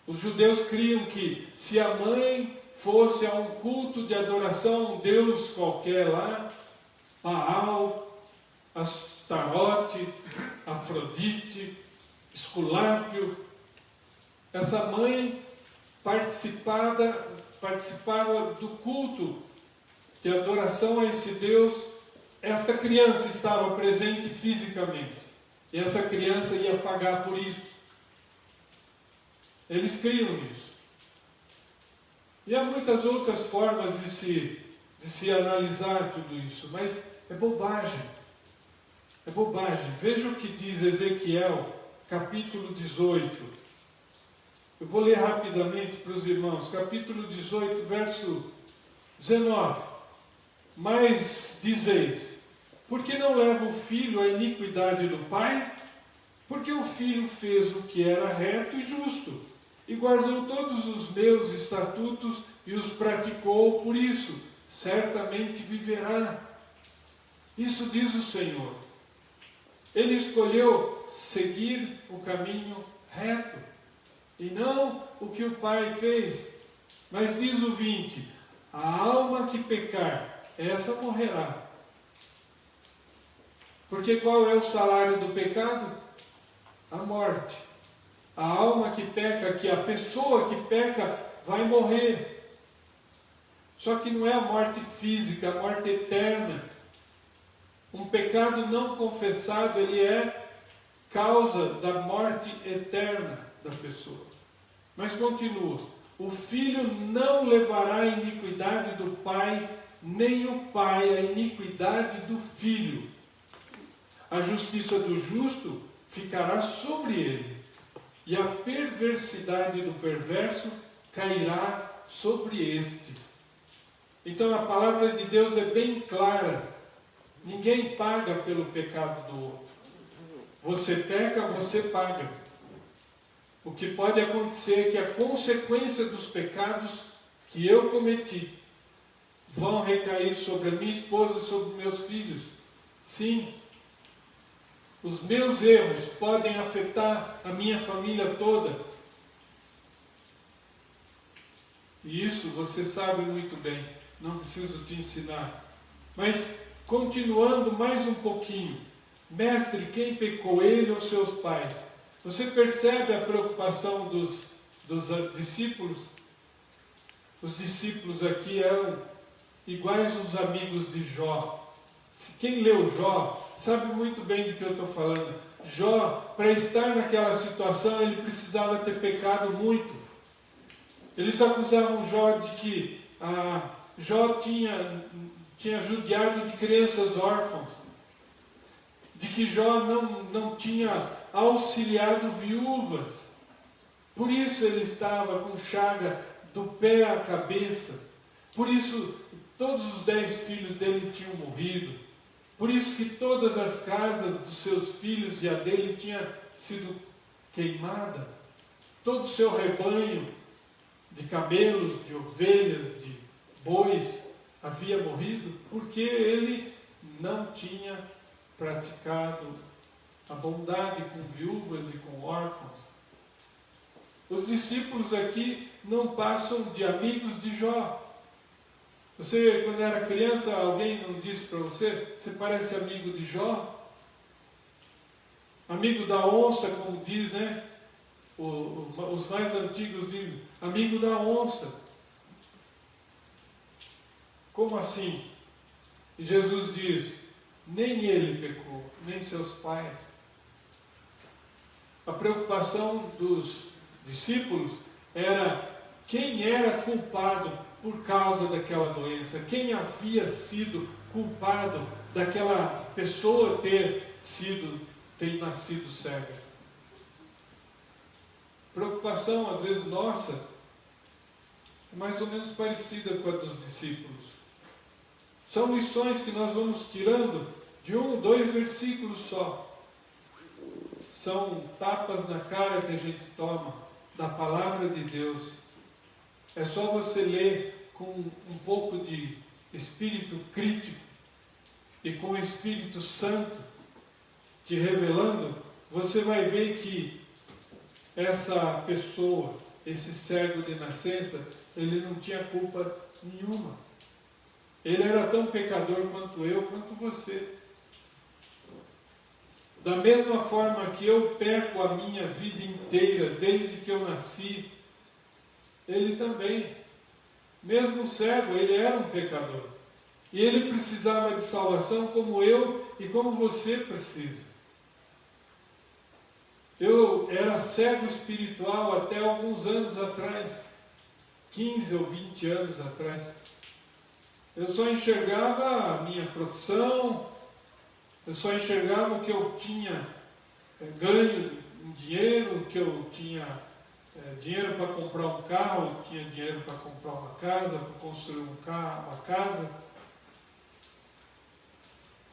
Os judeus criam que se a mãe fosse a um culto de adoração a um deus qualquer lá, Baal, Astarote, Afrodite, Esculápio, essa mãe participava do culto de adoração a esse Deus, esta criança estava presente fisicamente. E essa criança ia pagar por isso. Eles criam isso. E há muitas outras formas de se analisar tudo isso, mas é bobagem. É bobagem. Veja o que diz Ezequiel, capítulo 18. Eu vou ler rapidamente para os irmãos. Capítulo 18, verso 19. Mas dizeis, por que não leva o filho à iniquidade do pai? Porque o filho fez o que era reto e justo, e guardou todos os meus estatutos e os praticou, por isso certamente viverá. Isso diz o Senhor. Ele escolheu seguir o caminho reto, e não o que o pai fez. Mas diz o 20, a alma que pecar, essa morrerá. Porque qual é o salário do pecado? A morte. A alma que peca, que a pessoa que peca vai morrer. Só que não é a morte física, a morte eterna. Um pecado não confessado, ele é causa da morte eterna da pessoa. Mas continua. O filho não levará a iniquidade do pai, nem o pai a iniquidade do filho. A justiça do justo ficará sobre ele, e a perversidade do perverso cairá sobre este. Então a palavra de Deus é bem clara. Ninguém paga pelo pecado do outro. Você peca, você paga. O que pode acontecer é que a consequência dos pecados que eu cometi vão recair sobre a minha esposa e sobre meus filhos. Sim. Os meus erros podem afetar a minha família toda. E isso você sabe muito bem. Não preciso te ensinar. Mas, continuando mais um pouquinho. Mestre, quem pecou, ele ou seus pais? Você percebe a preocupação dos discípulos? Os discípulos aqui eram iguais aos amigos de Jó. Quem leu Jó sabe muito bem do que eu estou falando. Jó, para estar naquela situação, ele precisava ter pecado muito. Eles acusavam Jó de que Jó tinha judiado de crianças órfãos, de que Jó não tinha auxiliado viúvas. Por isso ele estava com chaga do pé à cabeça. Por isso todos os 10 filhos dele tinham morrido. Por isso que todas as casas dos seus filhos e a dele tinha sido queimada. Todo o seu rebanho de camelos, de ovelhas, de bois havia morrido, porque ele não tinha praticado a bondade com viúvas e com órfãos. Os discípulos aqui não passam de amigos de Jó. Você, quando era criança, alguém não disse para você, você parece amigo de Jó? Amigo da onça, como diz, né? Os mais antigos dizem, amigo da onça. Como assim? E Jesus diz, nem ele pecou, nem seus pais. A preocupação dos discípulos era quem era culpado por causa daquela doença, quem havia sido culpado daquela pessoa ter nascido cega. Preocupação, às vezes, nossa, é mais ou menos parecida com a dos discípulos. São lições que nós vamos tirando de 1, 2 versículos só. São tapas na cara que a gente toma da palavra de Deus. É só você ler com um pouco de espírito crítico e com o Espírito Santo te revelando, você vai ver que essa pessoa, esse cego de nascença, ele não tinha culpa nenhuma. Ele era tão pecador quanto eu, quanto você. Da mesma forma que eu peco a minha vida inteira, desde que eu nasci, ele também. Mesmo cego, ele era um pecador. E ele precisava de salvação como eu e como você precisa. Eu era cego espiritual até alguns anos atrás, 15 ou 20 anos atrás. Eu só enxergava a minha profissão, eu só enxergava o que eu tinha ganho em dinheiro, que eu tinha dinheiro para comprar um carro, eu tinha dinheiro para comprar uma casa, para construir uma casa.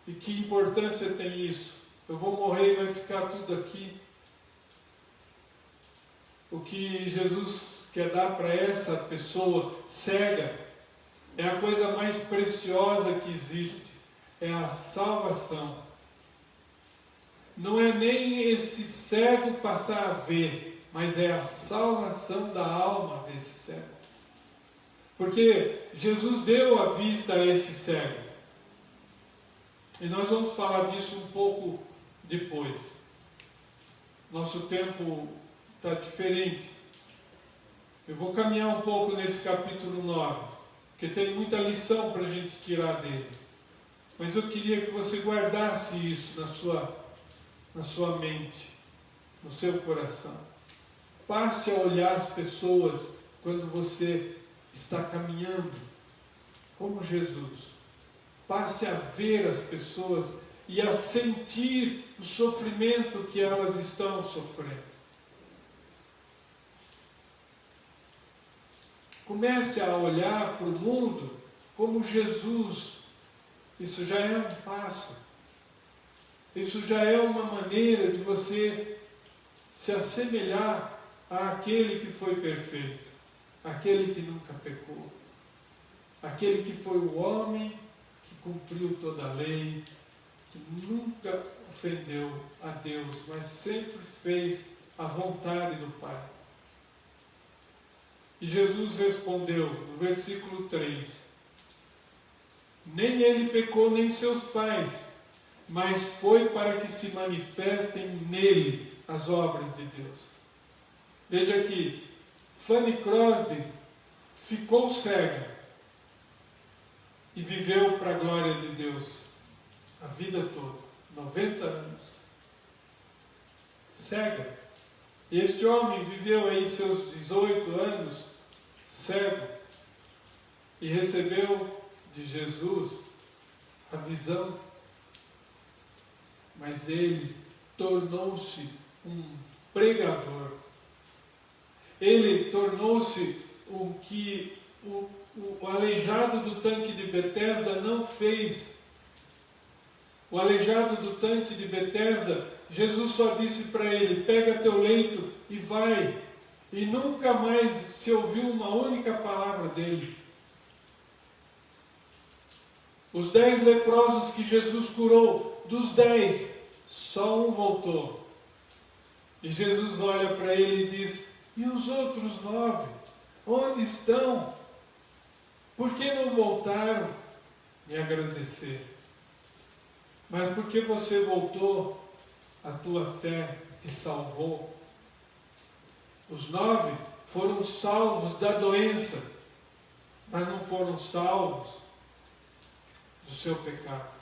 E que importância tem isso? Eu vou morrer e vai ficar tudo aqui. O que Jesus quer dar para essa pessoa cega é a coisa mais preciosa que existe, é a salvação. Não é nem esse cego passar a ver, mas é a salvação da alma desse cego. Porque Jesus deu a vista a esse cego. E nós vamos falar disso um pouco depois. Nosso tempo está diferente. Eu vou caminhar um pouco nesse capítulo 9, porque tem muita lição para a gente tirar dele. Mas eu queria que você guardasse isso na sua mente, no seu coração. Passe a olhar as pessoas quando você está caminhando, como Jesus. Passe a ver as pessoas e a sentir o sofrimento que elas estão sofrendo. Comece a olhar para o mundo como Jesus. Isso já é um passo. Isso já é uma maneira de você se assemelhar àquele que foi perfeito, àquele que nunca pecou, àquele que foi o homem que cumpriu toda a lei, que nunca ofendeu a Deus, mas sempre fez a vontade do Pai. E Jesus respondeu, no versículo 3, nem ele pecou, nem seus pais, mas foi para que se manifestem nele as obras de Deus. Veja aqui, Fanny Crosby ficou cega e viveu para a glória de Deus a vida toda, 90 anos. Cega. E este homem viveu aí seus 18 anos cego e recebeu de Jesus a visão, mas ele tornou-se um pregador. Ele tornou-se o que o aleijado do tanque de Betesda não fez. O aleijado do tanque de Betesda, Jesus só disse para ele: pega teu leito e vai. E nunca mais se ouviu uma única palavra dele. Os 10 leprosos que Jesus curou, dos 10, só um voltou. E Jesus olha para ele e diz: e os outros 9? Onde estão? Por que não voltaram me agradecer? Mas porque você voltou, a tua fé te salvou. Os 9 foram salvos da doença, mas não foram salvos do seu pecado.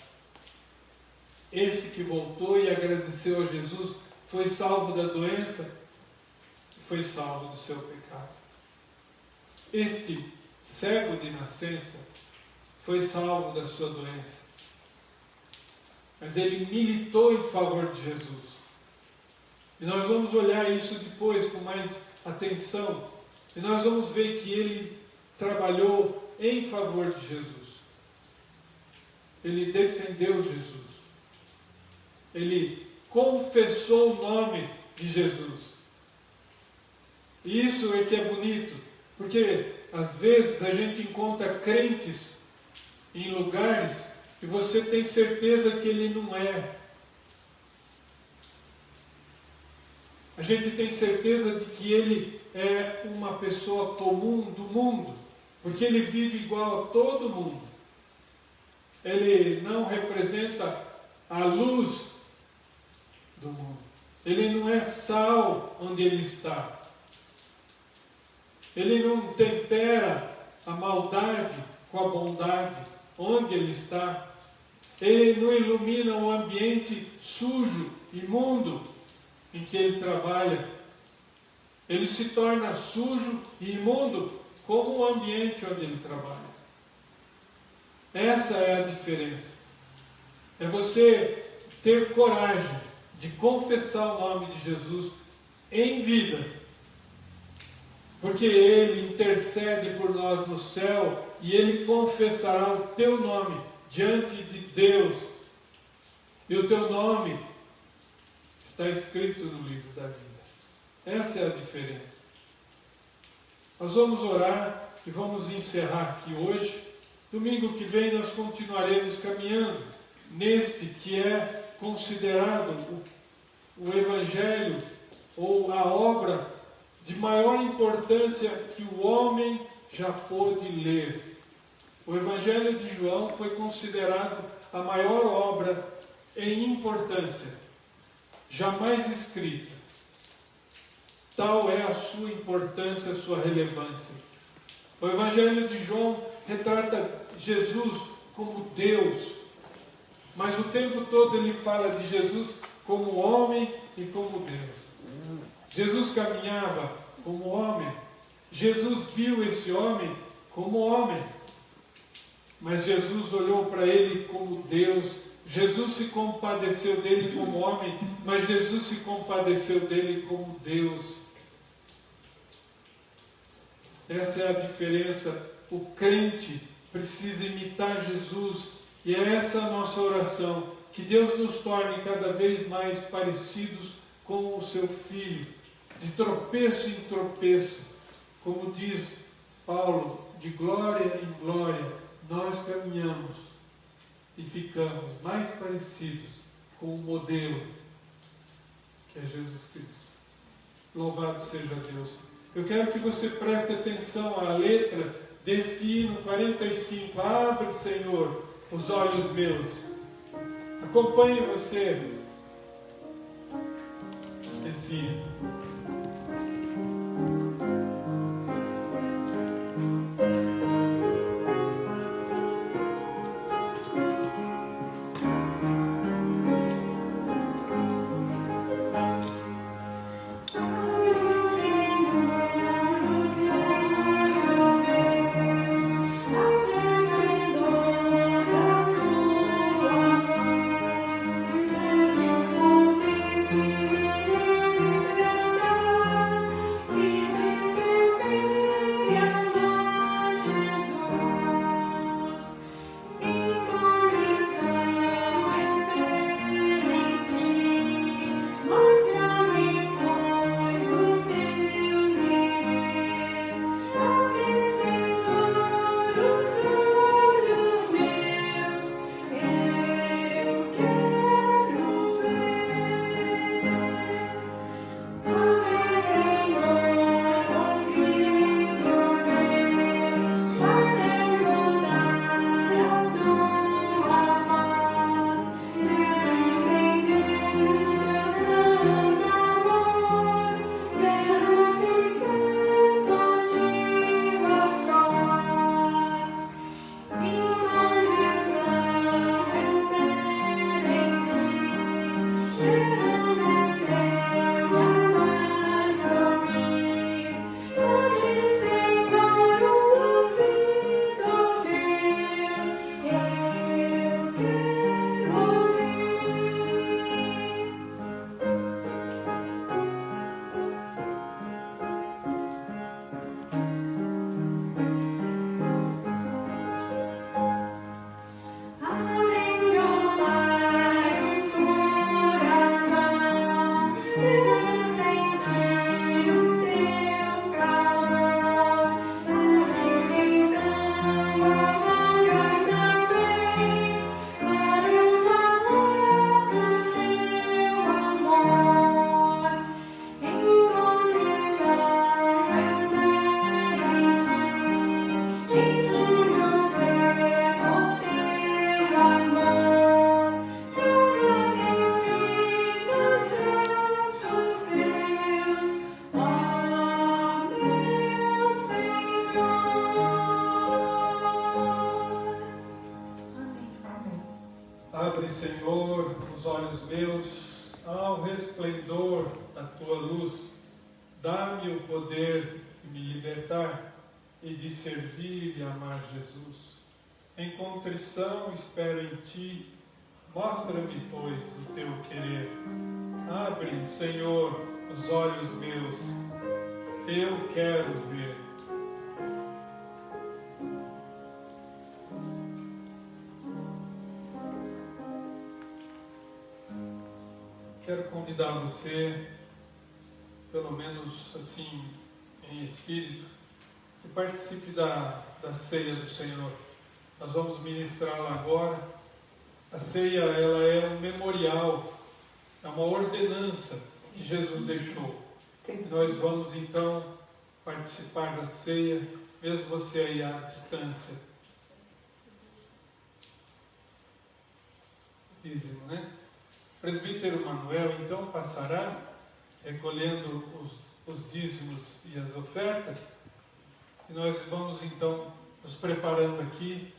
Esse que voltou e agradeceu a Jesus foi salvo da doença e foi salvo do seu pecado. Este cego de nascença foi salvo da sua doença, mas ele militou em favor de Jesus. E nós vamos olhar isso depois com mais atenção. E nós vamos ver que ele trabalhou em favor de Jesus. Ele defendeu Jesus. Ele confessou o nome de Jesus. E isso é que é bonito, porque às vezes a gente encontra crentes em lugares e você tem certeza que ele não é. A gente tem certeza de que ele é uma pessoa comum do mundo, porque ele vive igual a todo mundo. Ele não representa a luz do mundo. Ele não é sal onde ele está. Ele não tempera a maldade com a bondade onde ele está. Ele não ilumina o ambiente sujo, imundo, em que ele trabalha. Ele se torna sujo e imundo como o ambiente onde ele trabalha. Essa é a diferença. É você ter coragem de confessar o nome de Jesus em vida, porque Ele intercede por nós no céu e Ele confessará o teu nome diante de Deus. E o teu nome está escrito no livro da vida. Essa é a diferença. Nós vamos orar e vamos encerrar aqui hoje. Domingo que vem nós continuaremos caminhando neste que é considerado o Evangelho ou a obra de maior importância que o homem já pôde ler. O Evangelho de João foi considerado a maior obra em importância jamais escrita. Tal é a sua importância, a sua relevância. O Evangelho de João retrata Jesus como Deus, mas o tempo todo ele fala de Jesus como homem e como Deus. Jesus caminhava como homem, Jesus viu esse homem como homem, mas Jesus olhou para ele como Deus. Jesus se compadeceu dele como homem, mas Jesus se compadeceu dele como Deus. Essa é a diferença. O crente precisa imitar Jesus, e é essa a nossa oração, que Deus nos torne cada vez mais parecidos com o seu Filho, de tropeço em tropeço, como diz Paulo, de glória em glória, nós caminhamos e ficamos mais parecidos com o modelo que é Jesus Cristo. Louvado seja Deus. Eu quero que você preste atenção à letra deste hino 45. Abre, Senhor, os olhos meus. Acompanhe você esse hino. Senhor, Abre, Senhor, os olhos meus ao resplendor da Tua luz. Dá-me o poder de me libertar e de servir e amar Jesus. Em contrição espero em Ti. Mostra-me, pois, o Teu querer. Abre, Senhor, os olhos meus. Eu quero ver. Quero convidar você, pelo menos assim, em espírito, que participe da ceia do Senhor. Nós vamos ministrá-la agora. A ceia, ela é um memorial, é uma ordenança que Jesus deixou. E nós vamos então participar da ceia, mesmo você aí à distância. Dízimo, né? O presbítero Manuel então passará recolhendo os dízimos e as ofertas, e nós vamos então nos preparando aqui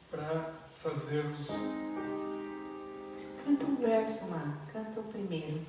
para fazermos. Canta um verso, Mar. Canta o primeiro.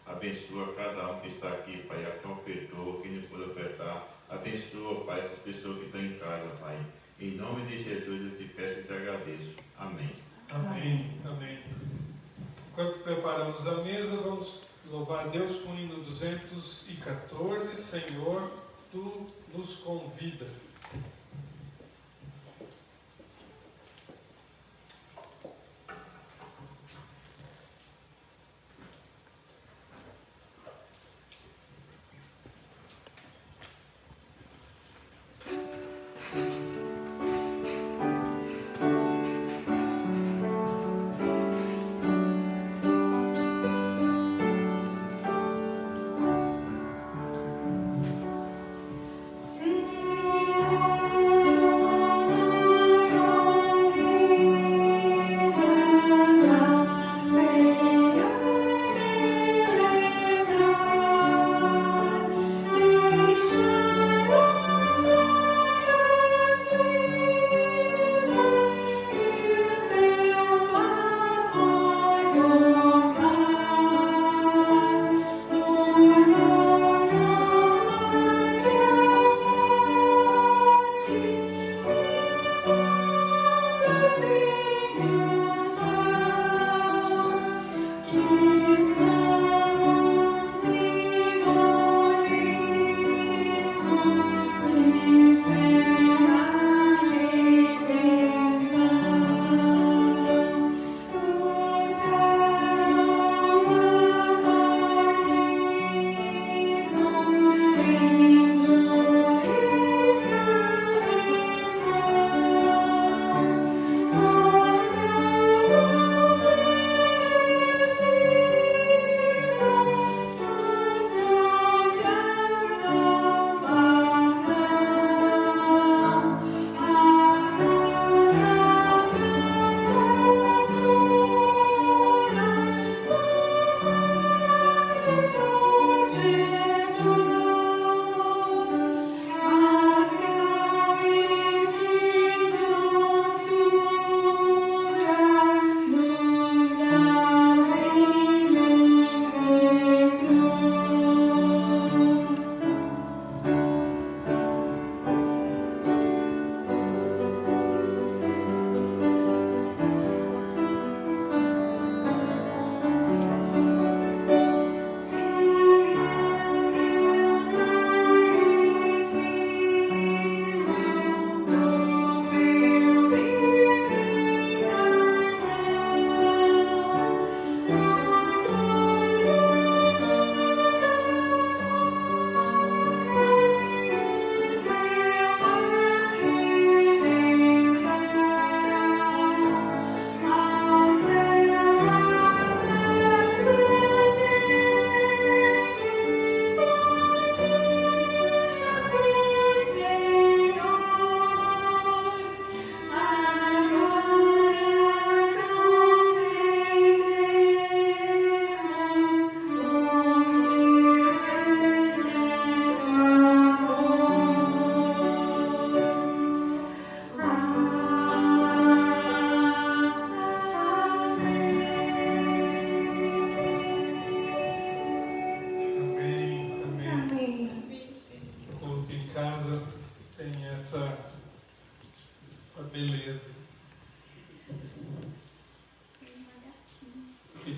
Abençoa cada um que está aqui, Pai, a quem ofertou, quem não pôde ofertar. Abençoa, Pai, essas pessoas que estão em casa, Pai. Em nome de Jesus eu te peço e te agradeço. Amém. Amém. Amém. Enquanto preparamos a mesa, vamos louvar a Deus com o hino 214. Senhor, Tu nos convidas. Senhor,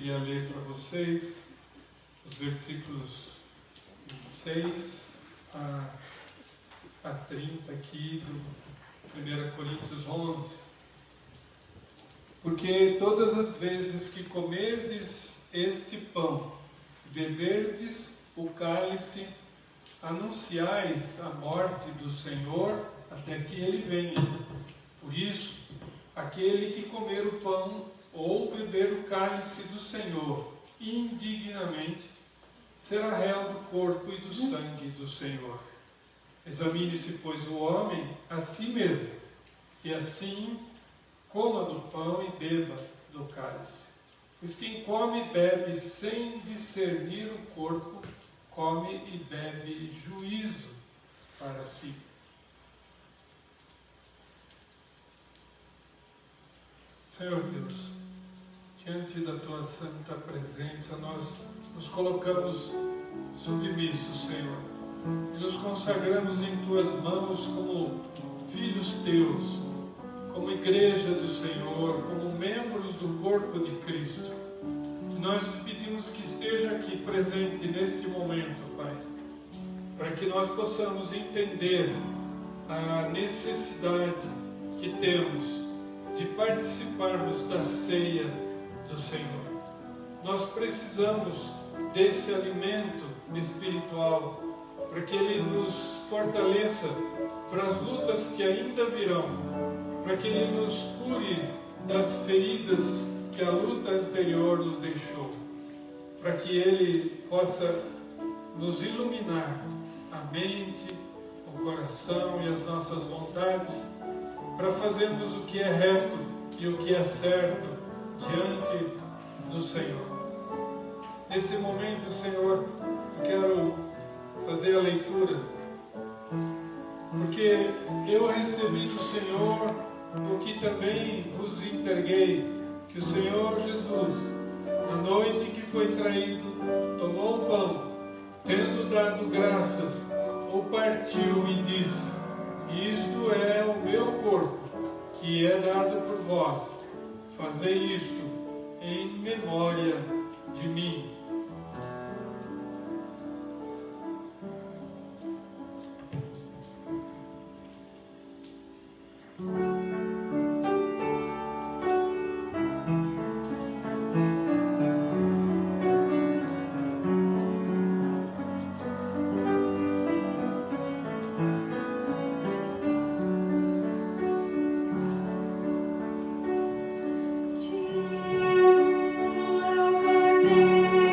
queria ler para vocês os versículos 26 a 30 aqui do 1 Coríntios 11. Porque todas as vezes que comerdes este pão, beberdes o cálice, anunciais a morte do Senhor até que Ele venha. Por isso, aquele que comer o pão ou beber o cálice do Senhor indignamente, será réu do corpo e do sangue do Senhor. Examine-se, pois, o homem a si mesmo, e assim coma do pão e beba do cálice. Pois quem come e bebe sem discernir o corpo, come e bebe juízo para si. Senhor Deus, diante da Tua santa presença, nós nos colocamos submissos, Senhor, e nos consagramos em Tuas mãos como filhos Teus, como igreja do Senhor, como membros do corpo de Cristo. E nós te pedimos que esteja aqui presente neste momento, Pai, para que nós possamos entender a necessidade que temos de participarmos da ceia do Senhor. Nós precisamos desse alimento espiritual para que Ele nos fortaleça para as lutas que ainda virão, para que Ele nos cure das feridas que a luta anterior nos deixou, para que Ele possa nos iluminar a mente, o coração e as nossas vontades, para fazermos o que é reto e o que é certo diante do Senhor. Nesse momento, Senhor, eu quero fazer a leitura, porque eu recebi do Senhor o que também vos entreguei, que o Senhor Jesus, na noite que foi traído, tomou o pão, tendo dado graças, o partiu e disse: isto é o meu corpo, que é dado por vós. Fazei isto em memória de mim. Ti, o Cordeiro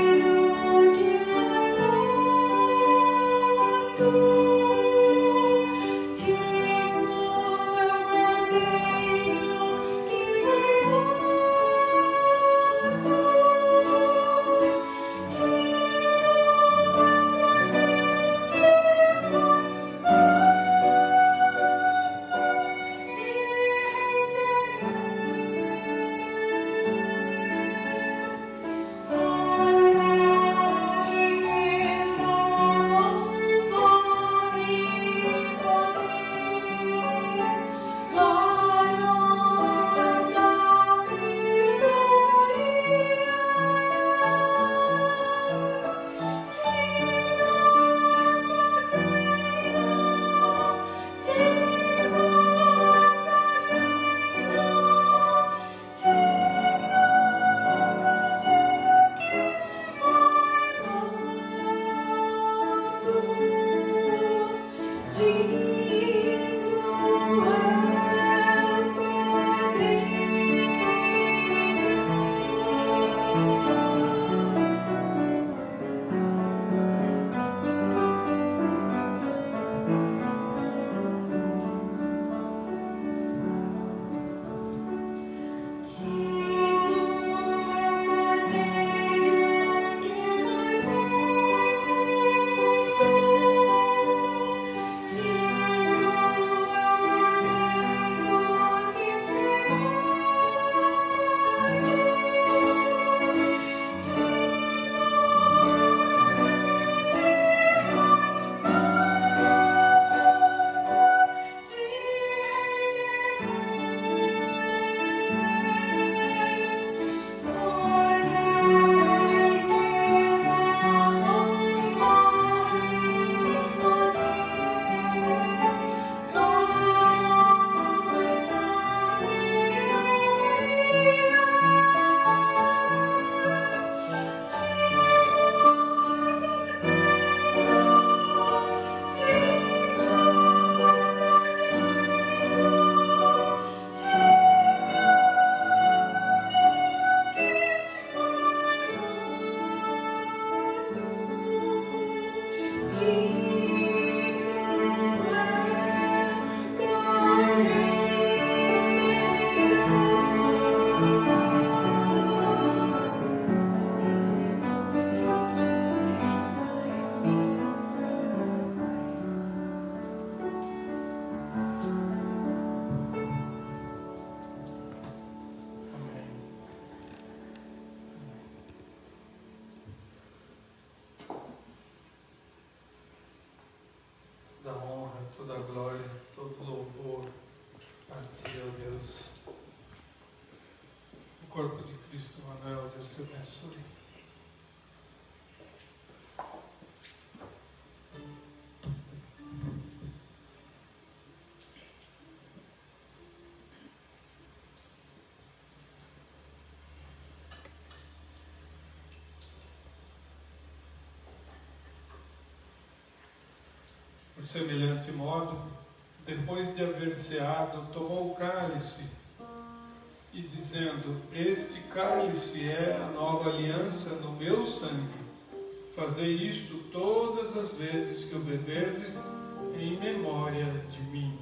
toda a honra, toda a glória, todo o louvor a Ti, ó Deus. O corpo de Cristo, Manuel, Deus te abençoe. Por semelhante modo, depois de haver ceado, tomou o cálice e dizendo: este cálice é a nova aliança no meu sangue. Fazei isto todas as vezes que o beberdes em memória de mim.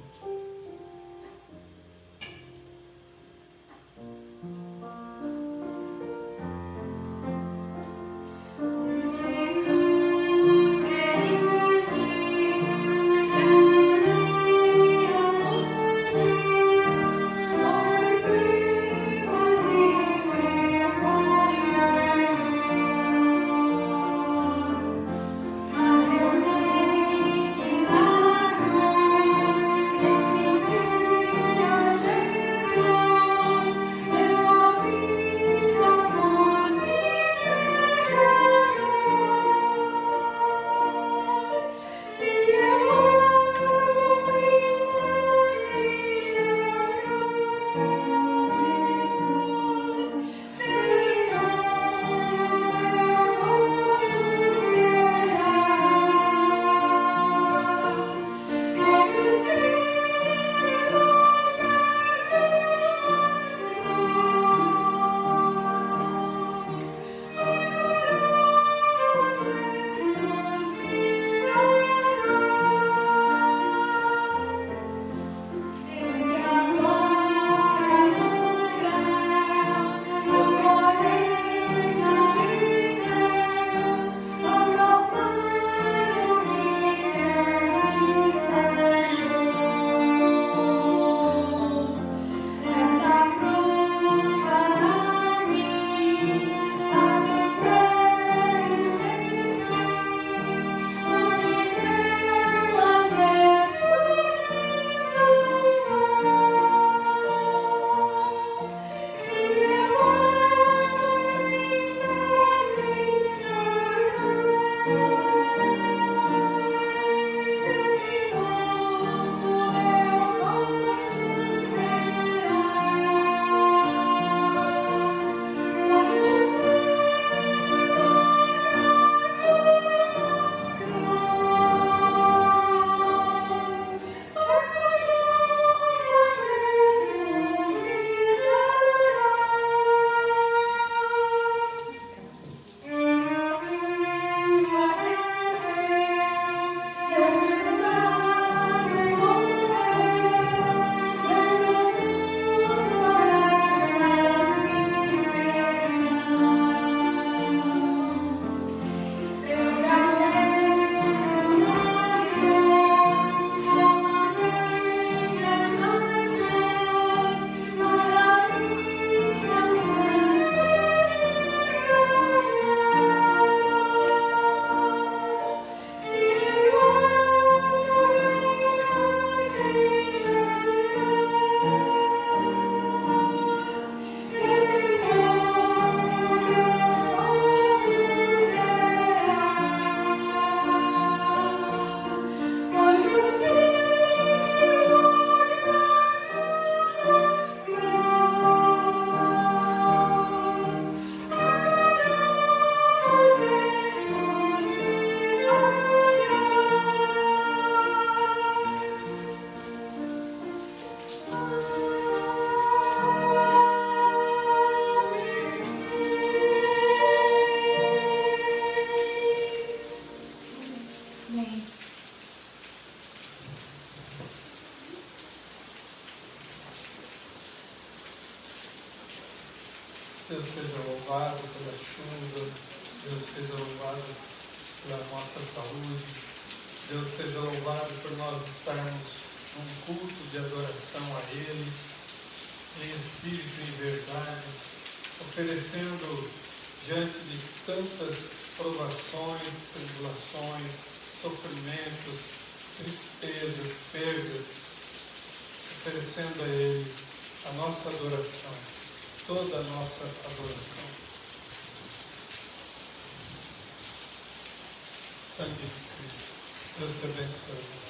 Deus seja louvado pela chuva, Deus seja louvado pela nossa saúde, Deus seja louvado por nós estarmos num culto de adoração a Ele, em espírito e em verdade, oferecendo diante de tantas provações, tribulações, sofrimentos, tristezas, oferecendo a Ele a nossa adoração, toda a nossa adoração. Sangue de Cristo, Deus te abençoe.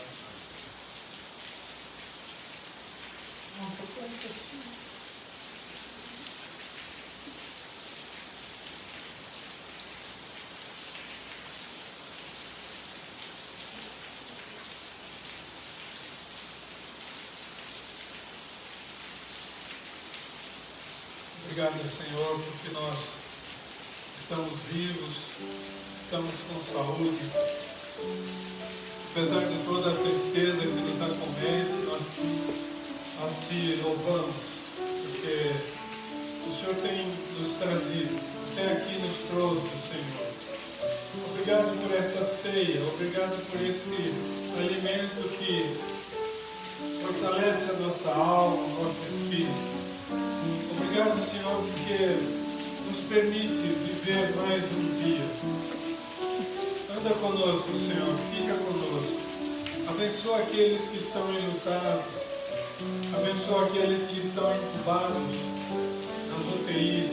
Obrigado, Senhor, porque nós estamos vivos, estamos com saúde. Apesar de toda a tristeza que nos acomete, nós te louvamos, porque o Senhor tem nos trazido, até aqui nos trouxe, Senhor. Obrigado por essa ceia, obrigado por esse alimento que fortalece a nossa alma, o nosso espírito. Obrigado, Senhor, porque nos permite viver mais um dia. Anda conosco, Senhor, fica conosco. Abençoa aqueles que estão enlutados. Abençoa aqueles que estão incubados nas UTIs.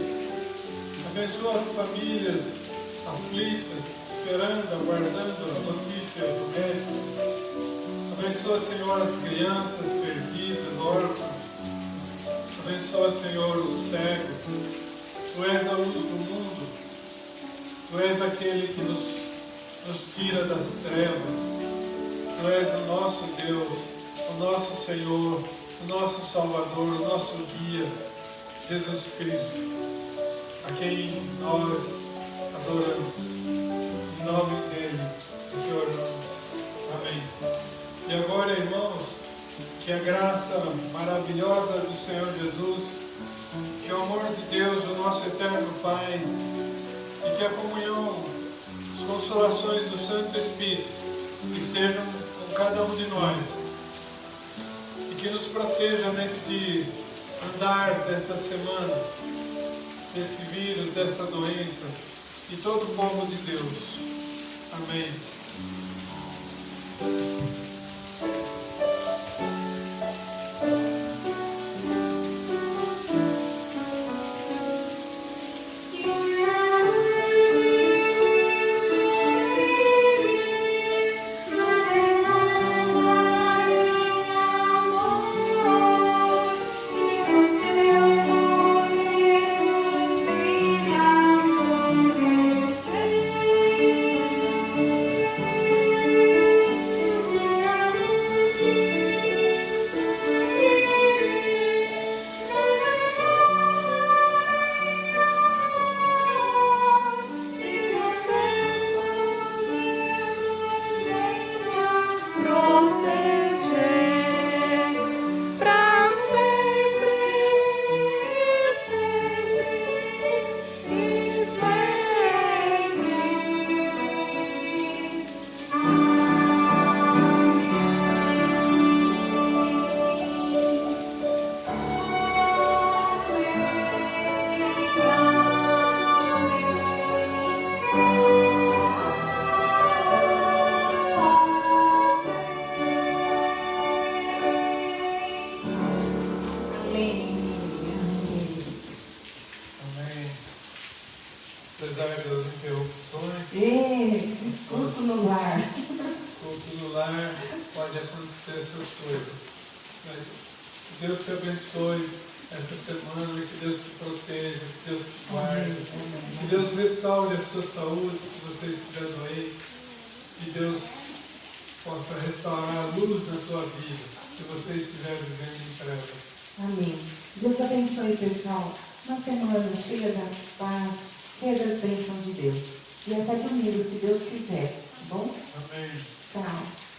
Abençoa as famílias aflitas, esperando, aguardando as notícias do médico. Abençoa, Senhor, as crianças perdidas, órfãos. Abençoa, Senhor, o cego. Tu és a luz do mundo. Tu és aquele que nos tira das trevas. Tu és o nosso Deus, o nosso Senhor, o nosso Salvador, o nosso guia, Jesus Cristo, a quem nós adoramos. Em nome dele, te oramos. Amém. E agora, irmãos, que a graça maravilhosa do Senhor Jesus, que o amor de Deus, o nosso eterno Pai, e que a comunhão, as consolações do Santo Espírito estejam com cada um de nós, e que nos proteja neste andar desta semana, desse vírus, dessa doença, e todo o povo de Deus. Amém. Apesar das interrupções, culto no lar. Culto no lar, pode acontecer essas coisas. Mas que Deus te abençoe essa semana, que Deus te proteja, que Deus te guarde, que Deus restaure a sua saúde, se você estiver doente, que Deus possa restaurar a luz na sua vida, se você estiver vivendo em trevas. Amém. Deus abençoe, pessoal. Uma semana cheia da paz, cheia das bênçãos de Deus. E até domingo, se Deus quiser. Tá bom? Amém. Tchau.